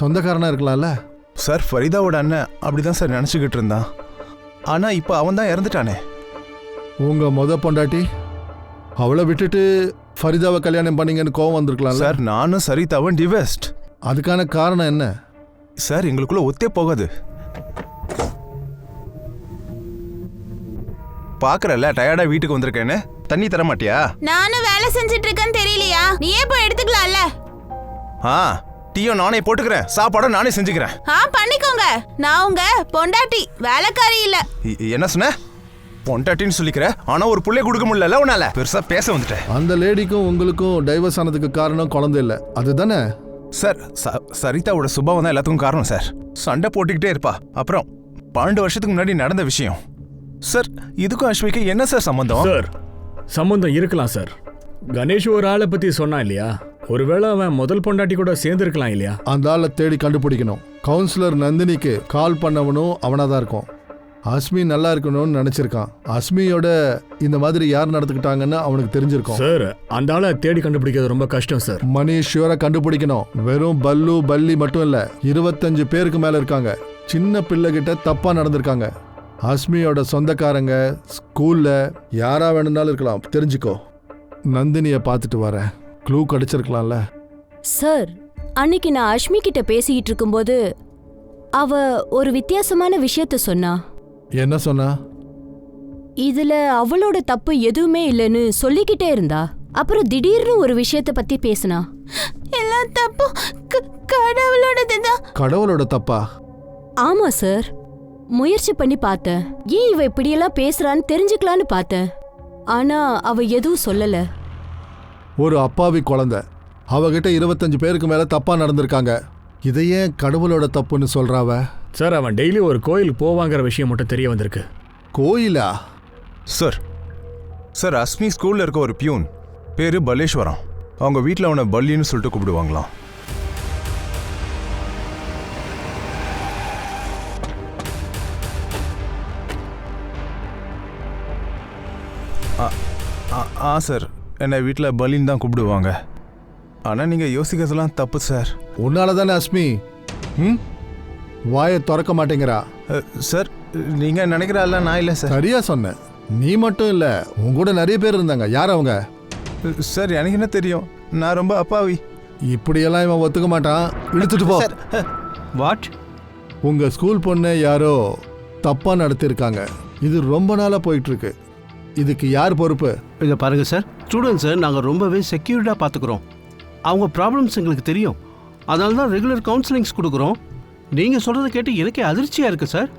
சொந்தக்காரனா இருக்கலாம்ல. சார், ஃபரிதாவோட அண்ணன் அப்படிதான் சார் நினைச்சுக்கிட்டு இருந்தான். ஆனா இப்ப அவன் தான் இறந்துட்டானே. உங்க பொண்டாட்டி அவளை விட்டுட்டு ஃபரிதாவை கல்யாணம் பண்ணீங்கன்னு கோவம் வந்திருக்கலாம் சார். நானும் சரிதாவும் டிவோர்ஸ்ட். அதுக்கான காரணம் என்ன சார்? எங்களுக்குள்ள ஒத்தே போகாது. பாக்குறல்ல, டயர்டா வீட்டுக்கு வந்திருக்கேன்னு. தண்ணி தர மாட்டியா? நானும் வேலை செஞ்சுட்டு இருக்கேன்னு தெரியலையா? நீயே போய் எடுத்துக்கலாம்ல. டீயும் நானே போட்டுக்கிறேன், சாப்பாடும் நானே செஞ்சுக்கிறேன். பண்ணிக்கோங்க. நான் உங்க பொண்டாட்டி, வேலைக்காரி இல்ல. என்ன சொன்ன? பொண்டாட்டின்னு சொல்லிக்கிற, ஆனா ஒரு புள்ளைய கொடுக்க முடியல உன்னால. பெருசா பேச வந்துட்டேன். அந்த லேடிக்கும் உங்களுக்கும் டைவர்ஸ் ஆனதுக்கு காரணம் குழந்தை இல்லை, அதுதானே? சார், சரிதாவோட சுபாவம் தான் எல்லாத்துக்கும் காரணம் சார். சண்டை போட்டுக்கிட்டே இருப்பா. அப்புறம் 12 வருஷத்துக்கு முன்னாடி நடந்த விஷயம் சார். இதுக்கும் அஸ்மிக்கு என்ன சார் சம்பந்தம்? சார், சம்பந்தம் இருக்கலாம் சார். கணேஷ் ஒரு ஆளை பத்தி சொன்னான் இல்லையா? ஒருவேளை அவன் முதல் பொண்டாட்டி கூட சேர்ந்துருக்கலாம் இல்லையா? அந்த ஆளை தேடி கண்டுபிடிக்கணும். கவுன்சிலர் நந்தினிக்கு கால் பண்ணவனும் அவனாதான் இருக்கும். அஸ்மி நல்லா இருக்கணும்னு நினைச்சிருக்கான். அஸ்மியோட இந்த மாதிரி யார் நடந்துக்கிட்டாங்கன்னு அவனுக்கு தெரிஞ்சிருக்கும். சார், அந்த ஆளை தேடி கண்டுபிடிக்கிறது ரொம்ப கஷ்டம் சார். மணி ஷியூரா கண்டுபிடிக்கணும். வெறும் பல்லு பல்லி மட்டும் இல்ல, 25 பேருக்கு மேல இருக்காங்க. சின்ன பிள்ளைகிட்ட தப்பா நடந்திருக்காங்க. அஸ்மியோட சொந்தக்காரங்க, ஸ்கூல்ல யாரா வேணும்னாலும் இருக்கலாம். தெரிஞ்சுக்கோ. நந்தினிய பார்த்துட்டு வரேன். க்ளூ கிடைச்சிருக்கலாம்ல. சார், அன்னைக்கு நான் அஷ்மி கிட்ட பேசிக்கிட்டு இருக்கும்போது அவ ஒரு வித்தியாசமான விஷயத்த சொன்னா. என்ன சொன்னா? இதுல அவளோட தப்பு எதுவுமே இல்லைன்னு சொல்லிக்கிட்டே இருந்தா. அப்புறம் திடீர்னு ஒரு விஷயத்த பத்தி பேசினா. எல்லா தப்பும் கடவுளோடதுதான். கடவுளோட தப்பா? ஆமா சார். முயற்சி பண்ணி பார்த்தேன், ஏன் இவ இப்படியெல்லாம் பேசுறான்னு தெரிஞ்சுக்கலான்னு பார்த்தேன். ஆனா அவ எதுவும் சொல்லல. ஒரு அப்பாவி குழந்தை, அவகிட்ட 25 பேருக்கு மேல தப்பா நடந்திருக்காங்க. இதையே கடவுளோட தப்புன்னு சொல்றாவ. சார், அவன் டெய்லி ஒரு கோயிலுக்கு போவாங்கிற விஷயம் மட்டும் தெரிய வந்திருக்கு. கோயிலா? சார், அஸ்மி ஸ்கூல்ல இருக்க ஒரு பியூன் பேரு பல்லேஸ்வரம். அவங்க வீட்டில் அவனை பல்லின்னு சொல்லிட்டு கூப்பிடுவாங்களாம். சார், என்னை வீட்டில் பல்லின்னு தான் கூப்பிடுவாங்க. ஆனால் நீங்கள் யோசிக்கிறதுலாம் தப்பு சார். உன்னால தானே அஸ்மி வாயை திறக்க மாட்டேங்கிறா. சார், நீங்கள் நினைக்கிறால நான் இல்லை சார். சரியா சொன்ன. நீ மட்டும் இல்லை, உங்க கூட நிறைய பேர் இருந்தாங்க. யார் அவங்க? சார், எனக்கு என்ன தெரியும், நான் ரொம்ப அப்பாவி. இப்படியெல்லாம் இவன் ஒத்துக்க மாட்டான். இழுத்துட்டு போ. வாட்? உங்க ஸ்கூல் பொண்ணை யாரோ தப்பா நடத்திருக்காங்க. இது ரொம்ப நாளாக போயிட்டுருக்கு. இதுக்கு யார் பொறுப்பு? இதை பாருங்க சார், ஸ்டூடெண்ட்ஸை நாங்கள் ரொம்பவே செக்யூர்டாக பார்த்துக்குறோம். அவங்க ப்ராப்ளம்ஸ் எங்களுக்கு தெரியும். அதனால தான் ரெகுலர் கவுன்சிலிங்ஸ் கொடுக்குறோம். நீங்கள் சொல்கிறத கேட்டு எனக்கே அதிர்ச்சியாக இருக்குது சார்.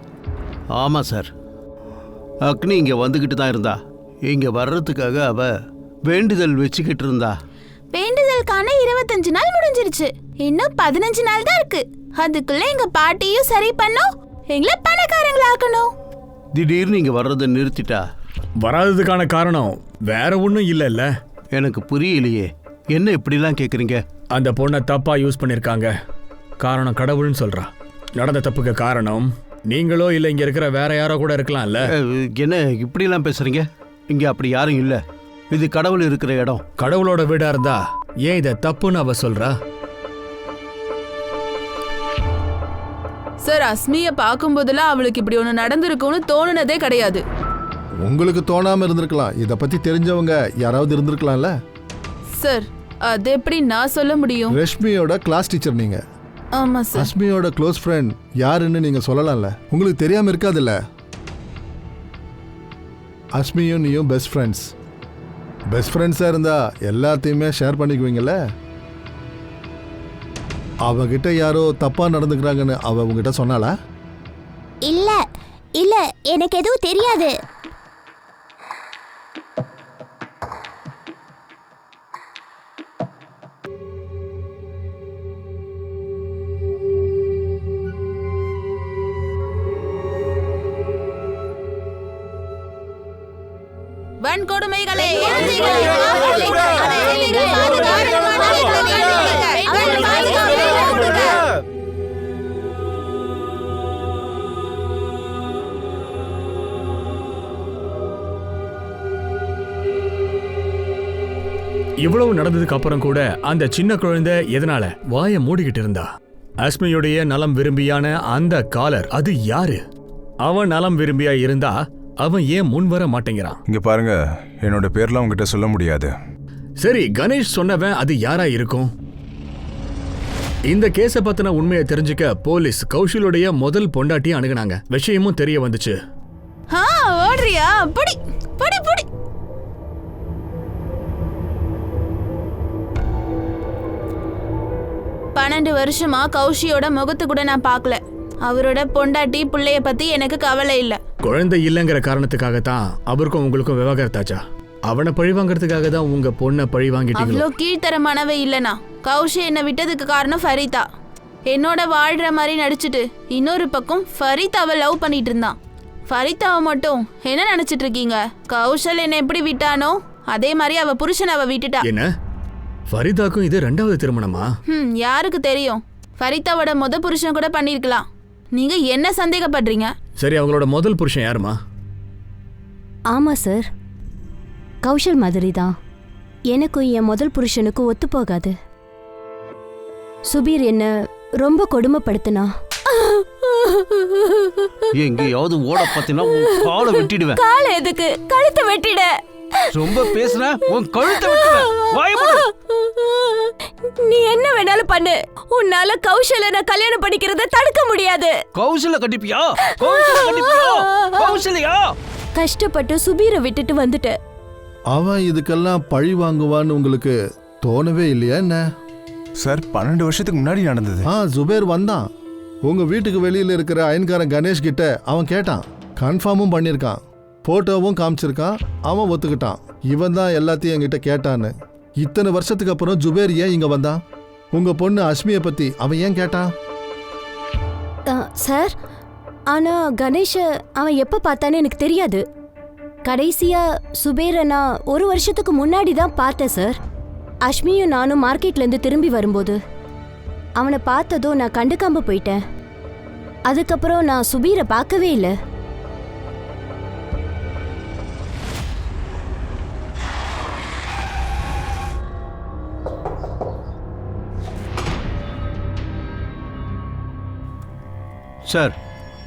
ஆமாம் சார், அக்னி இங்கே வந்துக்கிட்டு தான் இருந்தா. இங்கே வர்றதுக்காக அவ வேண்டுதல் வச்சுக்கிட்டு இருந்தா. வேண்டுதலுக்கான 25 நாள் முடிஞ்சிருச்சு. இன்னும் 15 நாள் தான் இருக்கு. அதுக்குள்ள எங்க பாட்டியும் சரி பண்ணும், எங்களை பணக்காரங்களாக்கணும். திடீர்னு இங்கே வர்றதை நிறுத்திட்டா. வராததுக்கான காரணம் வேற ஒன்றும் இல்லைல்ல. எனக்கு புரியலையே, என்ன இப்படிலாம் கேட்குறீங்க? அந்த பொண்ணை தப்பா யூஸ் பண்ணிருக்காங்க. காரணம் கடவுள்னு சொல்றா. நடந்த தப்புக்கு காரணம் நீங்களோ இல்ல இங்க இருக்கிற வேற யாரோ கூட இருக்கலாம்ல. என்ன இப்படிலாம் பேசுறீங்க? இங்க அப்படி யாரும் இல்ல. இது கடவுள் இருக்கிற இடம். கடவுளோட வீடா இருந்தா ஏன் இதை தப்புன்னு அவ சொல்றா? சார், அஸ்மிய பார்க்கும்போதெல்லாம் அவளுக்கு இப்படி ஒன்று நடந்திருக்கும்னு தோணுனதே கிடையாது. உங்களுக்கு தோணாம இருந்திருக்கலாம். இதை பத்தி தெரிஞ்சவங்க யாராவது இருந்திருக்கலாம்ல. சார், அது எப்படி நான் சொல்ல முடியும்? ரஷ்மியோட கிளாஸ் டீச்சர் நீங்க. ஆமா சார். அஸ்மியோட க்ளோஸ் ஃப்ரெண்ட் யாருன்னு நீங்க சொல்லலாம்ல. உங்களுக்கு தெரியாம இருக்காதுல்ல. அஸ்மியும் நீயும் பெஸ்ட் ஃப்ரெண்ட்ஸ். பெஸ்ட் ஃப்ரெண்ட்ஸாக இருந்தா எல்லாத்தையுமே ஷேர் பண்ணிக்குவீங்கல்ல. அவகிட்ட யாரோ தப்பா நடந்துக்கிறாங்கன்னு அவ உங்ககிட்ட சொன்னாளா? இல்ல இல்ல, எனக்கு எதுவும் தெரியாது. வன்கொடுமைகளை இவ்வளவு நடந்ததுக்கு அப்புறம் கூட அந்த சின்ன குழந்தை எதனால வாயை மூடிக்கிட்டு இருந்தா? அஸ்மியுடைய நலம் விரும்பியான அந்த காலர் அது யாரு? அவன் நலம் விரும்பியா இருந்தா அவன் ஏன் முன் வர மாட்டேங்கிறான்? இங்க பாருங்க, என்னோட பேர்லாம் உங்ககிட்ட சொல்ல முடியாது. சரி, கணேஷ் சொன்னவன் அது யாரா இருக்கும்? இந்த கேஸ பத்தின உண்மையை தெரிஞ்சுக்க போலீஸ் கௌஷலுடைய முதல் பொண்டாட்டியை அணுகுனாங்க. விஷயமும் தெரிய வந்துச்சு. ஓடுறியா? புடி புடி புடி. பன்னெண்டு வருஷமா கௌஷியோட முகத்து கூட நான் பார்க்கல. அவரோட பொண்டாட்டி பிள்ளைய பத்தி எனக்கு கவலை இல்ல. குழந்தை இல்லைங்கிற காரணத்துக்காகத்தான் அவருக்கும் உங்களுக்கும் விவாகரத்தாச்சா? அவனை பழி வாங்கறதுக்காக தான் உங்க பொண்ணை பழி வாங்கிட்டீங்களா? அவ்வளோ கீழ்த்தரமானவே இல்லனா. கௌஷி என்னை விட்டதுக்கு காரணம் ஃபரிதா. என்னோட வாழ்ற மாதிரி நடிச்சுட்டு இன்னொரு பக்கம் ஃபரிதாவை லவ் பண்ணிட்டு இருந்தான். ஃபரிதாவை மட்டும் என்ன நினைச்சிட்டு இருக்கீங்க? கௌஷல் என்னை எப்படி விட்டானோ அதே மாதிரி அவ புருஷன் அவ விட்டுட்டா. என்ன, ஃபரிதாக்கும் இது ரெண்டாவது திருமணமா? யாருக்கு தெரியும்? ஃபரிதாவோட முத புருஷன் கூட பண்ணிருக்கலாம். நீங்க என்ன சந்தேகப்படுறீங்க? சரி, அவங்களோட முதல் புருஷன் யாருமா? ஆமா சார், கௌஷல் மாதிரி தான். எனக்கும் என் முதல் புருஷனுக்கும் ஒத்து போகாது. சுபீர் என்ன ரொம்ப கொடுமைப்படுத்தினா. எங்கேயாவது ஓட பார்த்தீங்கன்னா உன் காலை வெட்டிடுவேன். காலை எதுக்கு? கழுத்தை வெட்டிட. ரொம்ப பேசுன உன் கழுத்தை வெட்டுவேன். வாயை மூடு. நீ என்ன வேணாலும் பண்ணு, உன்னால கௌஷலை நான் கல்யாணம் பண்ணிக்கிறத தடுக்க முடியாது. கௌஷல கட்டிப்பியா? கௌஷல கட்டிப்பியா? கௌஷலையா? கஷ்டப்பட்டு சுபீரை விட்டுட்டு வந்துட்ட. அவன் இதுக்கெல்லாம் பழி வாங்குவான்னு உங்களுக்கு தோணவே இல்லையா என்ன? சார், 12 வருஷத்துக்கு முன்னாடி நடந்தது. ஜுபேர் வந்தான். உங்க வீட்டுக்கு வெளியில இருக்கிற அயன்காரன் கணேஷ் கிட்ட அவன் கேட்டான். கன்ஃபார்மும் பண்ணியிருக்கான். போட்டோவும் காமிச்சிருக்கான். அவன் ஒத்துக்கிட்டான். இவன் தான் எல்லாத்தையும் என்கிட்ட கேட்டான்னு. இத்தனை வருஷத்துக்கு அப்புறம் ஜுபேர் ஏன் இங்க வந்தான்? உங்க பொண்ணு அஸ்மியை பத்தி அவன் ஏன் கேட்டான்? சார், ஆனா கணேஷ அவன் எப்ப பார்த்தான்னு எனக்கு தெரியாது. கடைசியா சுபேரை நான் 1 வருஷத்துக்கு முன்னாடி தான் பார்த்தேன் சார். அஸ்மியும் நானும் மார்க்கெட்ல இருந்து திரும்பி வரும்போது அவனை பார்த்ததும் நான் கண்டுக்காம போயிட்டேன். அதுக்கப்புறம் நான் சுபீரை பார்க்கவே இல்லை. சார்,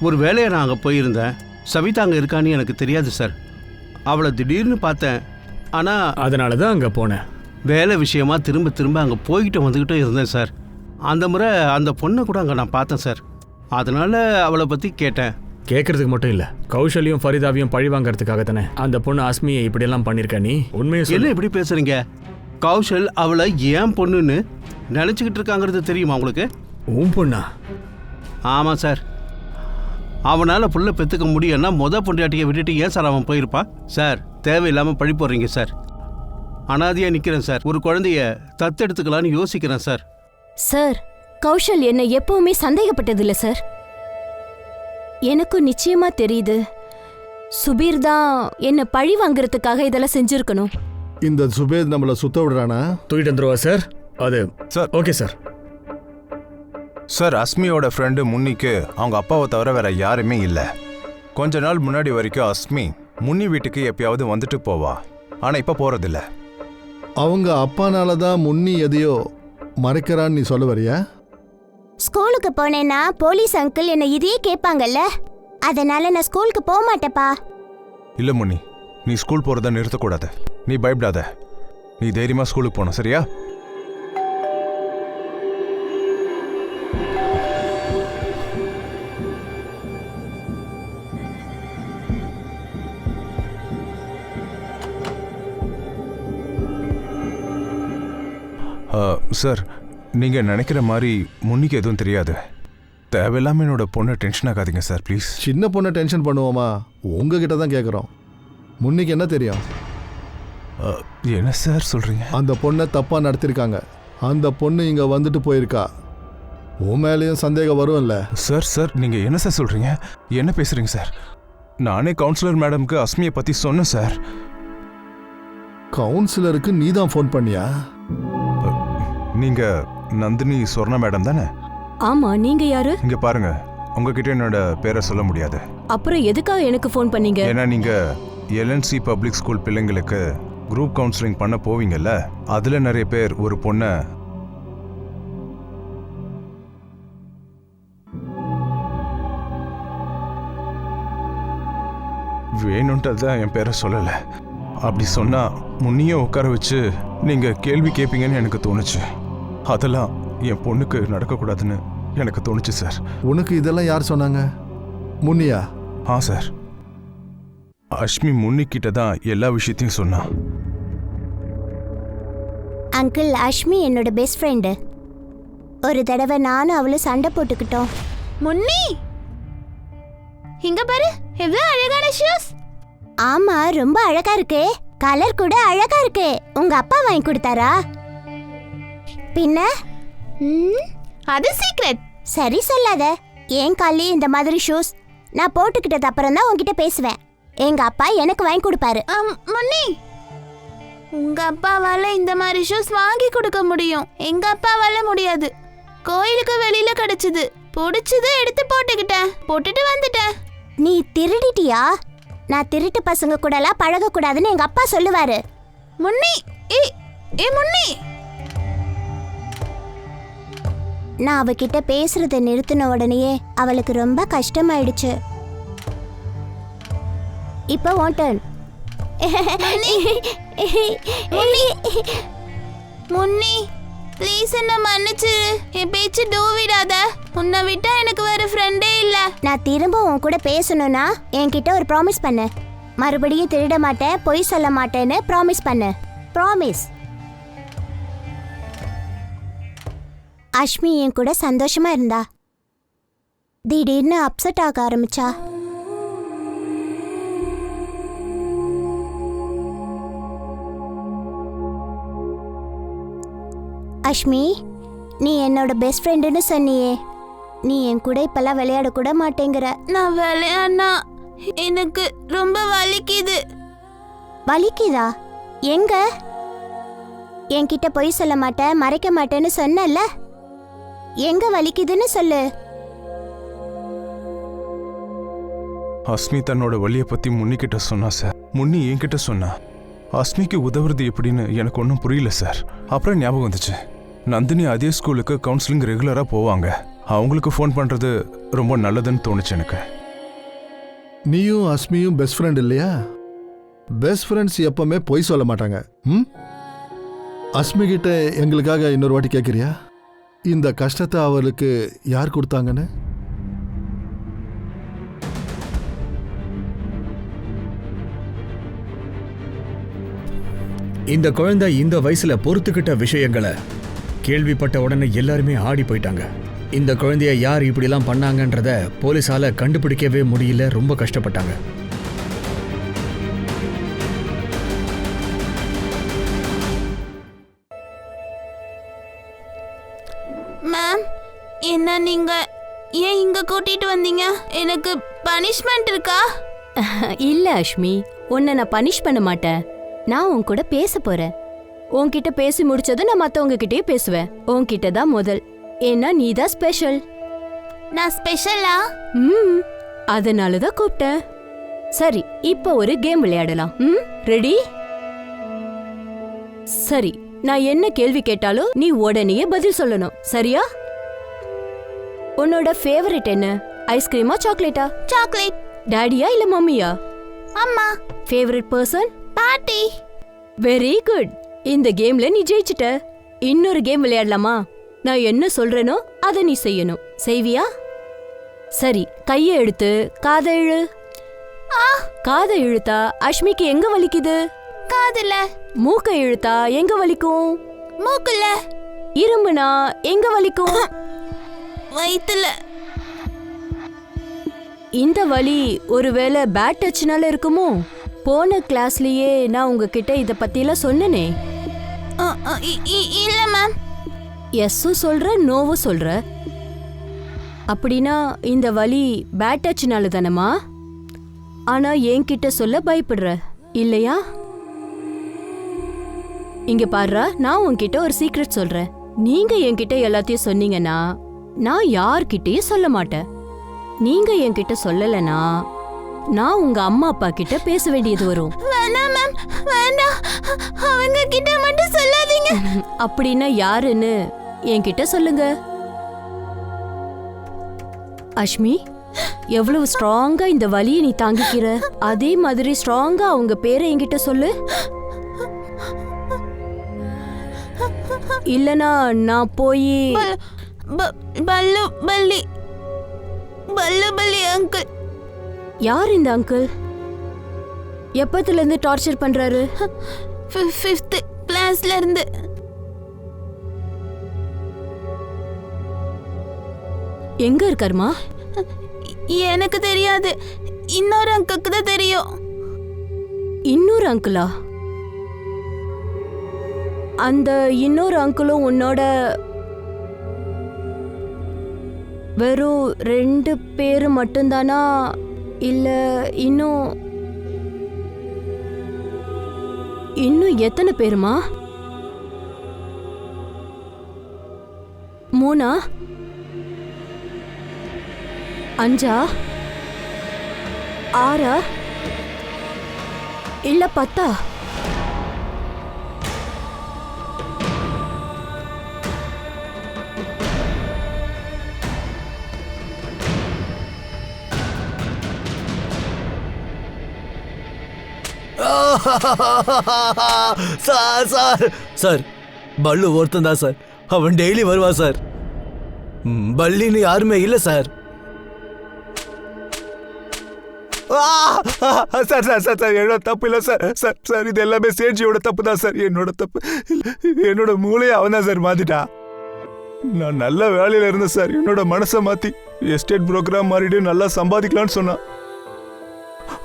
ஒரு வேலையை நான் அங்கே போயிருந்தேன். சவிதா அங்கே இருக்கான்னு எனக்கு தெரியாது சார். அவளை திடீர்னு பார்த்தேன். ஆனால் அதனால தான் அங்கே போனேன். வேலை விஷயமா திரும்ப திரும்ப அங்கே போய்கிட்டு வந்துக்கிட்டே இருந்தேன் சார். அந்த முறை அந்த பொண்ணை கூட அங்கே நான் பார்த்தேன் சார். அதனால் அவளை பற்றி கேட்டேன். கேட்கறதுக்கு மட்டும் இல்ல, கௌஷல்யும் ஃபரிதாவையும் பழி வாங்கறதுக்காக தானே அந்த பொண்ணு அஸ்மியை இப்படியெல்லாம் பண்ணிருக்க. நீ உண்மையை என்ன சொல்லு. இப்படி பேசுறீங்க? கௌஷல் அவளை ஏன் பொண்ணுன்னு நினச்சிக்கிட்டு இருக்காங்கிறது தெரியுமா உங்களுக்கு? உன் பொண்ணா? ஆமாம் சார். அவனால் புள்ள பெற்றுக்க முடியும்னா பொண்டாட்டியை விட்டுட்டு ஏன் சார் அவன் போயிருப்பான்? சார், தேவையில்லாமல் பழி போடுறீங்க சார். அனாதையாக நிற்கிறேன் சார். ஒரு குழந்தைய தத்தெடுத்துக்கலான்னு யோசிக்கிறேன் சார். சார், கௌஷல் என்னை எப்பவுமே சந்தேகப்பட்டதில்ல சார். எனக்கும் நிச்சயமா தெரியுது, சுபீர் தான் என்ன பழி வாங்குறதுக்காக இதெல்லாம் செஞ்சிருக்கணும். இந்த சுபேத் நம்மளை சுத்த விடுறானா? தூக்கிட்டு வந்துருவா சார். அது சார். Okay sir. சார், அஸ்மியோட ஃப்ரெண்டு முன்னிக்கு அவங்க அப்பாவை தவிர வேற யாருமே இல்லை. கொஞ்ச நாள் முன்னாடி வரைக்கும் அஸ்மி முன்னி வீட்டுக்கு எப்பயாவது வந்துட்டு போவா. ஆனால் இப்போ போகிறதில்ல. அவங்க அப்பானால தான் முன்னி எதையோ மறைக்கிறான்னு நீ சொல்ல வரியா? ஸ்கூலுக்கு போனேன்னா போலீஸ் அங்கிள் என்ன இதையே கேட்பாங்கல்ல, அதனால நான் ஸ்கூலுக்கு போக மாட்டேப்பா. இல்லை முன்னி, நீ ஸ்கூல் போகிறத நிறுத்தக்கூடாது. நீ பயப்படாத. நீ தைரியமாக ஸ்கூலுக்கு போகணும், சரியா? சார், நீங்கள் நினைக்கிற மாதிரி முன்னிக்கு எதுவும் தெரியாது. தேவையில்லாமல் என்னோட பொண்ணை டென்ஷன் ஆகாதீங்க சார், ப்ளீஸ். சின்ன பொண்ணை டென்ஷன் பண்ணுவோமா? உங்ககிட்ட தான் கேட்குறோம். முன்னிக்கு என்ன தெரியும்? என்ன சார் சொல்கிறீங்க? அந்த பொண்ணை தப்பாக நடத்திருக்காங்க. அந்த பொண்ணு இங்கே வந்துட்டு போயிருக்கா. உன் மேலேயும் சந்தேகம் வரும்ல? சார், நீங்கள் என்ன சார் சொல்கிறீங்க? என்ன பேசுகிறீங்க சார்? நானே கவுன்சிலர் மேடம்க்கு அஸ்மியை பற்றி சொன்னேன் சார். கவுன்சிலருக்கு நீ தான் ஃபோன் பண்ணியா? நீங்கள் நந்தினி சொர்ணா மேடம் தானே? ஆமா, நீங்க யாரு? இங்கே பாருங்க, உங்ககிட்ட என்னோட பேரை சொல்ல முடியாது. அப்புறம் எதுக்காக எனக்கு ஃபோன் பண்ணீங்க? ஏன்னா நீங்கள் எல்என்சி பப்ளிக் ஸ்கூல் பிள்ளைங்களுக்கு குரூப் கவுன்சிலிங் பண்ண போவீங்கல்ல, அதில் நிறைய பேர் ஒரு பொண்ணை வேணுன்ட்டு தான் என் பேரை சொல்லலை. அப்படி சொன்னால் முன்னையே உட்கார வச்சு நீங்கள் கேள்வி கேட்பீங்கன்னு எனக்கு தோணுச்சு. அதெல்லாம் என் பொண்ணுக்கு நடக்கக்கூடாதுன்னு எனக்கு தோணுச்சு சார். உனக்கு இதெல்லாம் யார் சொன்னாங்க? முன்னியா? ஆ சார், அஷ்மி முன்னிக்கிட்ட தான் எல்லா விஷயத்தையும் சொன்னா. அங்கிள், அஷ்மி என்னோட பெஸ்ட் ஃப்ரெண்டு. ஒரு தடவை நானும் அவளும் சண்டை போட்டுக்கிட்டோம். முன்னி, இங்க பாரு, எவ்வளவு அழகான ஷூஸ். ஆமா, ரொம்ப அழகா இருக்கு. கலர் கூட அழகா இருக்கு. உங்க அப்பா வாங்கி கொடுத்தாரா? பின்ன அது சீக்ரெட். சரி சொல்லாத. ஏன் காலி இந்த மாதிரி ஷூஸ் நான் போட்டுக்கிட்டது அப்புறம் தான் உன்கிட்ட பேசுவேன். எங்க அப்பா எனக்கு வாங்கி கொடுப்பாரு. முன்னி, உங்க அப்பாவால இந்த மாதிரி ஷூஸ் வாங்கி கொடுக்க முடியும், எங்க அப்பாவால முடியாது. கோயிலுக்கு வெளியில கிடைச்சது, பிடிச்சது எடுத்து போட்டுட்டு வந்துட்டேன். நீ திருடிட்டியா? நான் திருட்டு பசங்க கூடலாம் பழக கூடாதுன்னு எங்க அப்பா சொல்லுவாரு. முன்னி, ஏ முன்னி. நான் அவகிட்ட பேசுறத நிறுத்தின உடனேயே அவளுக்கு ரொம்ப கஷ்டமாயிடுச்சு. இப்போ உன் டர்ன். முன்னி, ப்ளீஸ் என்ன மன்னிச்சிரு. என் பேச்சு டூவிடாத. உன்னை விட்டா எனக்கு வேற ஃப்ரெண்டே இல்ல. நான் திரும்ப உன் கூட பேசணும்னா என்கிட்ட ஒரு ப்ராமிஸ் பண்ணு. மறுபடியும் திருட மாட்டேன், பொய் சொல்ல மாட்டேன்னு ப்ராமிஸ் பண்ணு. ப்ராமிஸ். அஷ்மி என் கூட சந்தோஷமா இருந்தா, திடீர்னு அப்செட் ஆக ஆரம்பிச்சா. அஷ்மி, நீ என்னோட பெஸ்ட் ஃப்ரெண்டுன்னு சொன்னியே, நீ என் கூட இப்பெல்லாம் விளையாட கூட மாட்டேங்கிற. நான் விளையாடினா எனக்கு ரொம்ப வலிக்குது. வலிக்குதா? எங்க? என்கிட்ட பொய் சொல்ல மாட்டேன், மறைக்க மாட்டேன்னு சொன்னல, எங்க வலிக்குதுன்னு சொல்லு. அஸ்மி தன்னோட வழியை பற்றி முன்னிக்கிட்ட சொன்னா சார். முன்னி என்கிட்ட சொன்னா. அஸ்மிக்கு உதவுறது எப்படின்னு எனக்கு ஒன்றும் புரியல சார். அப்புறம் ஞாபகம் வந்துச்சு, நந்தினி அதே ஸ்கூலுக்கு கவுன்சிலிங் ரெகுலராக போவாங்க. அவங்களுக்கு ஃபோன் பண்ணுறது ரொம்ப நல்லதுன்னு தோணுச்சு எனக்கு. நீயும் அஸ்மியும் பெஸ்ட் ஃப்ரெண்ட் இல்லையா? பெஸ்ட் ஃப்ரெண்ட்ஸ் எப்பவுமே பொய் சொல்ல மாட்டாங்க. அஸ்மி கிட்ட எங்களுக்காக இன்னொரு வாட்டி கேட்குறியா? இந்த கஷ்டத்தை அவளுக்கு யார் கொடுத்தாங்கன்னு? இந்த குழந்தை இந்த வயசுல பொறுத்துக்கிட்ட விஷயங்களை கேள்விப்பட்ட உடனே எல்லாருமே ஆடி போயிட்டாங்க. இந்த குழந்தைய யார் இப்படிலாம் பண்ணாங்கன்றத போலீஸால கண்டுபிடிக்கவே முடியல, ரொம்ப கஷ்டப்பட்டாங்க. மேம், என்ன நீங்க ஏன் இங்க கூட்டிட்டு வந்தீங்க? எனக்கு பனிஷ்மெண்ட் இருக்கா? இல்ல அஷ்மி, உன்னை நான் பனிஷ் பண்ண மாட்டேன். நான் உன் கூட பேச போறேன். உன்கிட்ட பேசி முடிச்சதும் நான் மத்தவங்க கிட்டயே பேசுவேன். உன்கிட்ட தான் முதல், ஏன்னா நீ தான் ஸ்பெஷல். நான் ஸ்பெஷலா? அதனால தான் கூப்பிட்டேன். சரி, இப்போ ஒரு கேம் விளையாடலாம். ரெடி? சரி, நான் என்ன கேள்வி கேட்டாலும் நீ உடனே பதில் சொல்லணும், சரியா? உன்னோட ஃபேவரட் என்ன? ஐஸ்கிரீமா சாக்லேட்டா? சாக்லேட். டாடியா இல்ல மம்மியா? அம்மா. Favourite person? பாட்டி. Very good. இந்த கேம்ல நீ ஜெயிச்சிட்ட. இன்னொரு கேம் விளையாடலாமா? நான் என்ன சொல்றேனோ அதை நீ செய்யணும். செய்வியா? சரி, கையை எடுத்து காதை இழு. காதை இழுத்தா அஷ்மிக்கு எங்க வலிக்குது? காதுல. மூக்கை இழுத்தா எங்க வலிக்கும்? மூக்குல. இரும்புனா எங்க வலிக்கும்? வயித்துல. இந்த வலி ஒருவேளை பேட் டச்னால இருக்குமோ? போன கிளாஸ்லயே நான் உங்ககிட்ட இத பத்திலாம் சொன்னனே. இல்ல மேம். எஸ்ஸும் சொல்ற, நோவும் சொல்ற. அப்படின்னா இந்த வலி பேட் டச்னால தானமா? ஆனா என்கிட்ட சொல்ல பயப்படுற இல்லையா? இங்க பாருடா, நான் உன்கிட்ட ஒரு சீக்ரெட் சொல்றேன். நீங்க என்கிட்ட எல்லாத்தையும் சொன்னீங்கன்னா நான் யார்கிட்டயும் சொல்ல மாட்டேன். நீங்க என்கிட்ட சொல்லலனா நான் உங்க அம்மா அப்பா கிட்ட பேச வேண்டியது வரும். வேண்டாம் மேம், வேண்டாம். அவங்க கிட்ட மட்டும் சொல்லாதீங்க. அப்படின்னா யாருன்னு என்கிட்ட சொல்லுங்க. அஷ்மி, எவ்வளவு ஸ்ட்ராங்கா இந்த வலியை நீ தாங்கிக்கிற, அதே மாதிரி ஸ்ட்ராங்கா அவங்க பேரை என்கிட்ட சொல்லு. இல்லனா நான் போய் பல்லு பல்லி. பல்லு பல்லி அங்கிள். யார் இந்த அங்கிள்? எப்பத்துல இருந்து டார்ச்சர் பண்றாரு? 5th கிளாஸ்ல இருந்து. எங்க இருக்காருமா? எனக்கு தெரியாது, இன்னொரு அங்கிளுக்கு தான் தெரியும். இன்னொரு அங்கிளா? அந்த இன்னொரு அங்கிளும் உன்னோட வெறும் 2 பேரு மட்டும்தானா, இல்ல இன்னும் எத்தனை பேருமா? 3, 5, 6 இல்ல 10? சார் சார் சார், பல்லு ஒருத்தன் தான் சார். அவன் டெய்லி வருவான் சார். பல்லின்னு யாருமே இல்லை sir. Sir sir sir sir என்னோட தப்பு இல்லை சார். சார் சார் இது எல்லாமே சேட்ஜியோட தப்பு தான் சார். என்னோட தப்பு. என்னோட மூளையை அவன் தான் சார் மாத்திட்டா. நான் நல்ல வேலையில இருந்தேன் சார். என்னோட மனசை மாத்தி எஸ்டேட் புரோக்கரா மாறிட்டு நல்லா சம்பாதிக்கலான்னு சொன்னான்.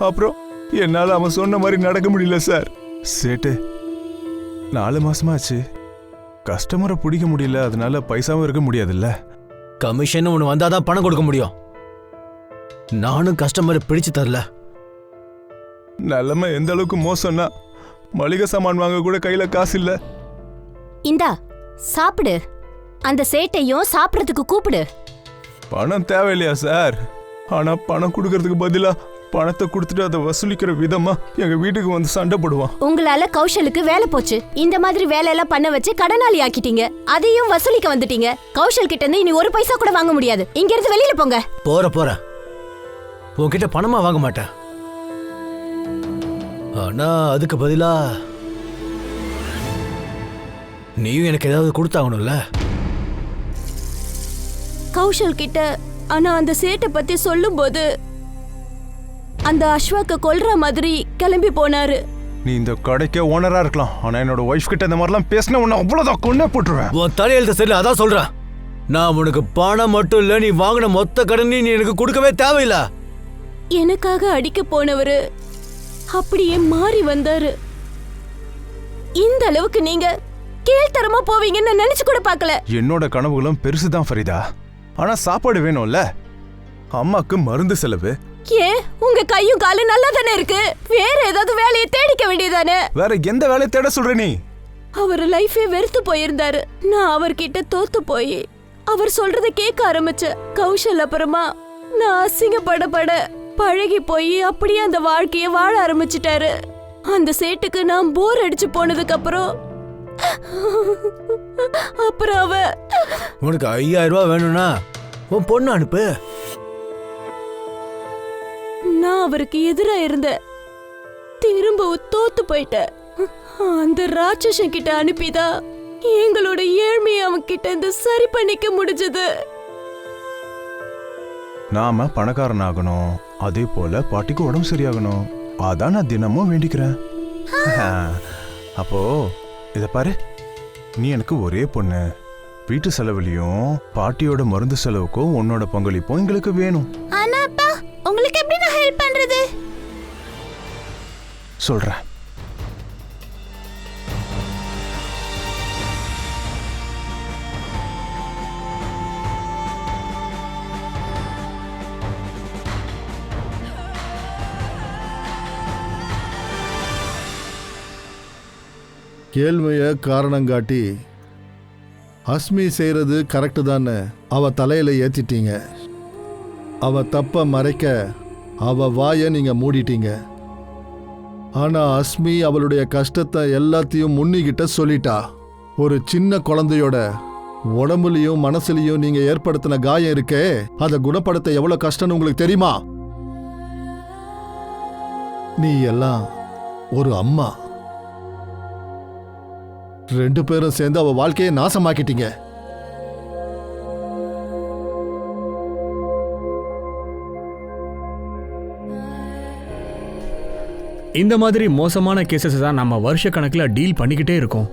அப்புறம் என்னால் அவன் சொன்ன மாதிரி நடக்க முடியல சார். சேட்டு 4 மாசமாச்சு. கஸ்டமரை பிடிக்க முடியல, அதனால பைசாவும் இருக்க முடியாதுல்ல. கமிஷன் ஒன்று வந்தாதான் பணம் கொடுக்க முடியும். நானும் கஸ்டமரை பிடிச்சு தரல. நிலைமை எந்த அளவுக்கு மோசம்னா மளிகை சாமான் வாங்க கூட கையில காசு இல்ல. இந்தா சாப்பிடு. அந்த சேட்டையும் சாப்பிடறதுக்கு கூப்பிடு. பணம் தேவையில்லையா சார்? ஆனா பணம் கொடுக்கறதுக்கு பதிலா பணத்தை கொடுத்துட்டு அதை வசூலிக்கிற விதமா எங்க வீட்டுக்கு வந்து சண்டை போடுவான். உங்களால கௌஷலுக்கு வேலை போச்சு. இந்த மாதிரி வேலையெல்லாம் பண்ண வச்சு கடனாளி ஆக்கிட்டீங்க. அதையும் வசூலிக்க வந்துட்டீங்க. கௌஷல் கிட்ட இருந்து இனி 1 பைசா கூட வாங்க முடியாது. இங்க இருந்து வெளியில போங்க. போற உன்கிட்ட பணமா வாங்க மாட்டேன். ஆனா அதுக்கு பதிலா நீயும் எனக்கு ஏதாவது கொடுத்தாகணும்ல. கௌஷல் கிட்ட ஆனா அந்த சேட்டை பத்தி சொல்லும் போது அந்த அஸ்வாக்க கொல்ற மாதிரி கிளம்பி போனாரு. நீ இந்த கடைக்கே ஓனரா இருக்கலாம், ஆனா என்னோட ஒய்ஃப் கிட்ட இந்த மாதிரிலாம் பேசின உன்னை அவ்வளவுதான் கொன்னே போட்டுருவேன். உன் தலையெழுத்த சரியில்லை, அதான் சொல்றேன். நான் உனக்கு பணம் மட்டும் இல்ல, நீ வாங்கின மொத்த கடனையும் நீ எனக்கு கொடுக்கவே தேவையில்ல. எனக்காக அடிக்க போனவரு அப்படியே மாறி வந்தாரு. இந்த அளவுக்கு நீங்க கீழ்த்தரமா போவீங்கன்னு நான் நினைச்சு கூட பார்க்கல. என்னோட கனவுகளும் பெருசுதான் ஃபரிதா, ஆனா சாப்பாடு வேணும்ல. அம்மாக்கு மருந்து செலவு. ஏன் உங்க கையும் காலும் நல்லா தானே இருக்கு, வேற ஏதாவது வேலையை தேடிக்க வேண்டியதானே? வேற எந்த வேலையை தேட சொல்ற நீ? அவர் லைஃபே வெறுத்து போயிருந்தாரு. நான் அவர்கிட்ட தோத்து போய் அவர் சொல்றத கேட்க ஆரம்பிச்ச. கௌஷல் அப்புறமா நான் அசிங்கப்பட பழகி போய் அப்படியே அந்த வாழ்க்கைய வாழ ஆரம்பிச்சிட்டாரு. அந்த சேட்டுக்கு நான் போர் அடிச்சு போனதுக்கு அப்புறம் அவ உனக்கு 5000 ரூபாய் வேணும்னா உன் பொண்ணு அனுப்பு. நான் அவருக்கு எதிரா இருந்த திரும்பவும் தோத்து போயிட்டேன். அந்த ராட்சசன் கிட்ட அனுப்பிதான் எங்களோட ஏழ்மையை அவன் கிட்ட இருந்து சரி பண்ணிக்க முடிஞ்சது. நாம பணக்காரன் ஆகணும், அதே போல பாட்டிக்கு உடம்பு சரியாகணும். அதான் நான் தினமும் வேண்டிக்கிறேன். அப்போ இத பாரு, நீ எனக்கு ஒரே பொண்ணு. வீட்டு செலவுலையும் பாட்டியோட மருந்து செலவுக்கும் உன்னோட பங்களிப்பும் எங்களுக்கு வேணும். ஆனா அப்பா, உங்களுக்கு எப்படி நான் ஹெல்ப் பண்றது? சொல்றேன். கேள்விய காரணம் காட்டி அஸ்மி செய்கிறது கரெக்டு தானே அவ தலையில் ஏற்றிட்டீங்க. அவ தப்ப மறைக்க அவ வாயை நீங்கள் மூடிட்டீங்க. ஆனால் அஸ்மி அவளுடைய கஷ்டத்தை எல்லாத்தையும் முன்னிக்கிட்ட சொல்லிட்டா. ஒரு சின்ன குழந்தையோட உடம்புலையும் மனசுலையும் நீங்கள் ஏற்படுத்தின காயம் இருக்கே, அதை குணப்படுத்த எவ்வளோ கஷ்டம்னு உங்களுக்கு தெரியுமா? நீ எல்லாம் ஒரு அம்மா. 2 பேரும் சேர்ந்து அவ வாழ்க்கையை நாசமாக்கிட்டீங்க. இந்த மாதிரி மோசமான கேசஸ் தான் நம்ம வருஷ கணக்கில் டீல் பண்ணிக்கிட்டே இருக்கோம்.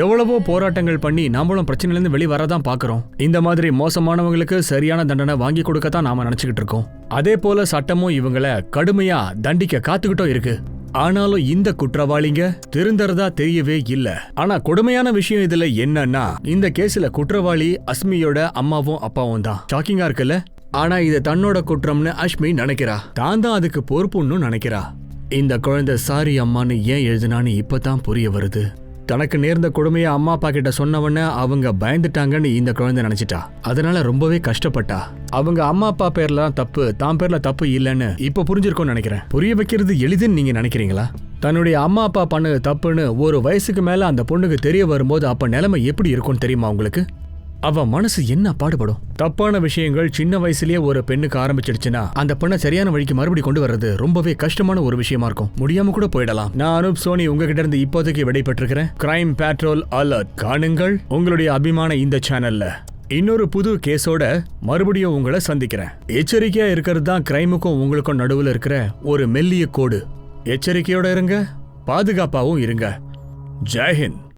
எவ்வளவோ போராட்டங்கள் பண்ணி நாமளும் பிரச்சனையிலேருந்து வெளியே வரதான் பார்க்குறோம். இந்த மாதிரி மோசமானவங்களுக்கு சரியான தண்டனை வாங்கி கொடுக்கத்தான் நாம நினச்சிக்கிட்டு இருக்கோம். அதே போல சட்டமும் இவங்களை கடுமையா தண்டிக்க காத்துக்கிட்டோம் இருக்கு. ஆனாலும் இந்த குற்றவாளிங்க திருந்தறதா தெரியவே இல்ல. ஆனா கொடுமையான விஷயம் இதுல என்னன்னா, இந்த கேஸ்ல குற்றவாளி அஸ்மியோட அம்மாவும் அப்பாவும் தான். ஷாக்கிங்கா இருக்குல்ல? ஆனா இது தன்னோட குற்றம்னு அஸ்மி நினைக்கிறா. தான் தான் அதுக்கு பொறுப்புன்னு நினைக்கிறா. இந்த குழந்தை சாரி அம்மான்னு ஏன் எழுதுனான்னு இப்பதான் புரிய வருது. தனக்கு நேர்ந்த கொடுமையை அம்மா அப்பா கிட்ட சொன்னவன அவங்க பயந்துட்டாங்கன்னு இந்த குழந்தை நினைச்சிட்டா. அதனால ரொம்பவே கஷ்டப்பட்டா. அவங்க அம்மா அப்பா பேர்ல தப்பு, தான் பேர்ல தப்பு இல்லைன்னு இப்ப புரிஞ்சிருக்கும்னு நினைக்கிறேன். புரிய வைக்கிறது எளிதுன்னு நீங்க நினைக்கிறீங்களா? தன்னுடைய அம்மா அப்பா பண்ணது தப்புன்னு ஒரு வயசுக்கு மேல அந்த பொண்ணுக்கு தெரிய வரும்போது அப்ப நிலைமை எப்படி இருக்கும்னு தெரியுமா உங்களுக்கு? அவ மனசு என்ன பாடுபடும். தப்பான விஷயங்கள் சின்ன வயசுலயே ஒரு பெண்ணுக்கு ஆரம்பிச்சிடுச்சுன்னா அந்த பொண்ணை சரியான வழிக்கு மறுபடி கொண்டு வர்றது ரொம்பவே கஷ்டமான ஒரு விஷயமா இருக்கும். முடியாம கூட போயிடலாம். நான் அனூப் சோனி உங்ககிட்ட இருந்து இப்போதைக்கு விடைபெற்றிருக்கிறேன். கிரைம் பேட்ரோல் அலர்ட் காணுங்கள் உங்களுடைய அபிமான இந்த சேனல்ல. இன்னொரு புது கேஸோட மறுபடியும் உங்களை சந்திக்கிறேன். எச்சரிக்கையா இருக்கிறது தான் கிரைமுக்கும் உங்களுக்கும் நடுவில் இருக்கிற ஒரு மெல்லிய கோடு. எச்சரிக்கையோட இருங்க, பாதுகாப்பாவும் இருங்க. ஜெய் ஹிந்த்.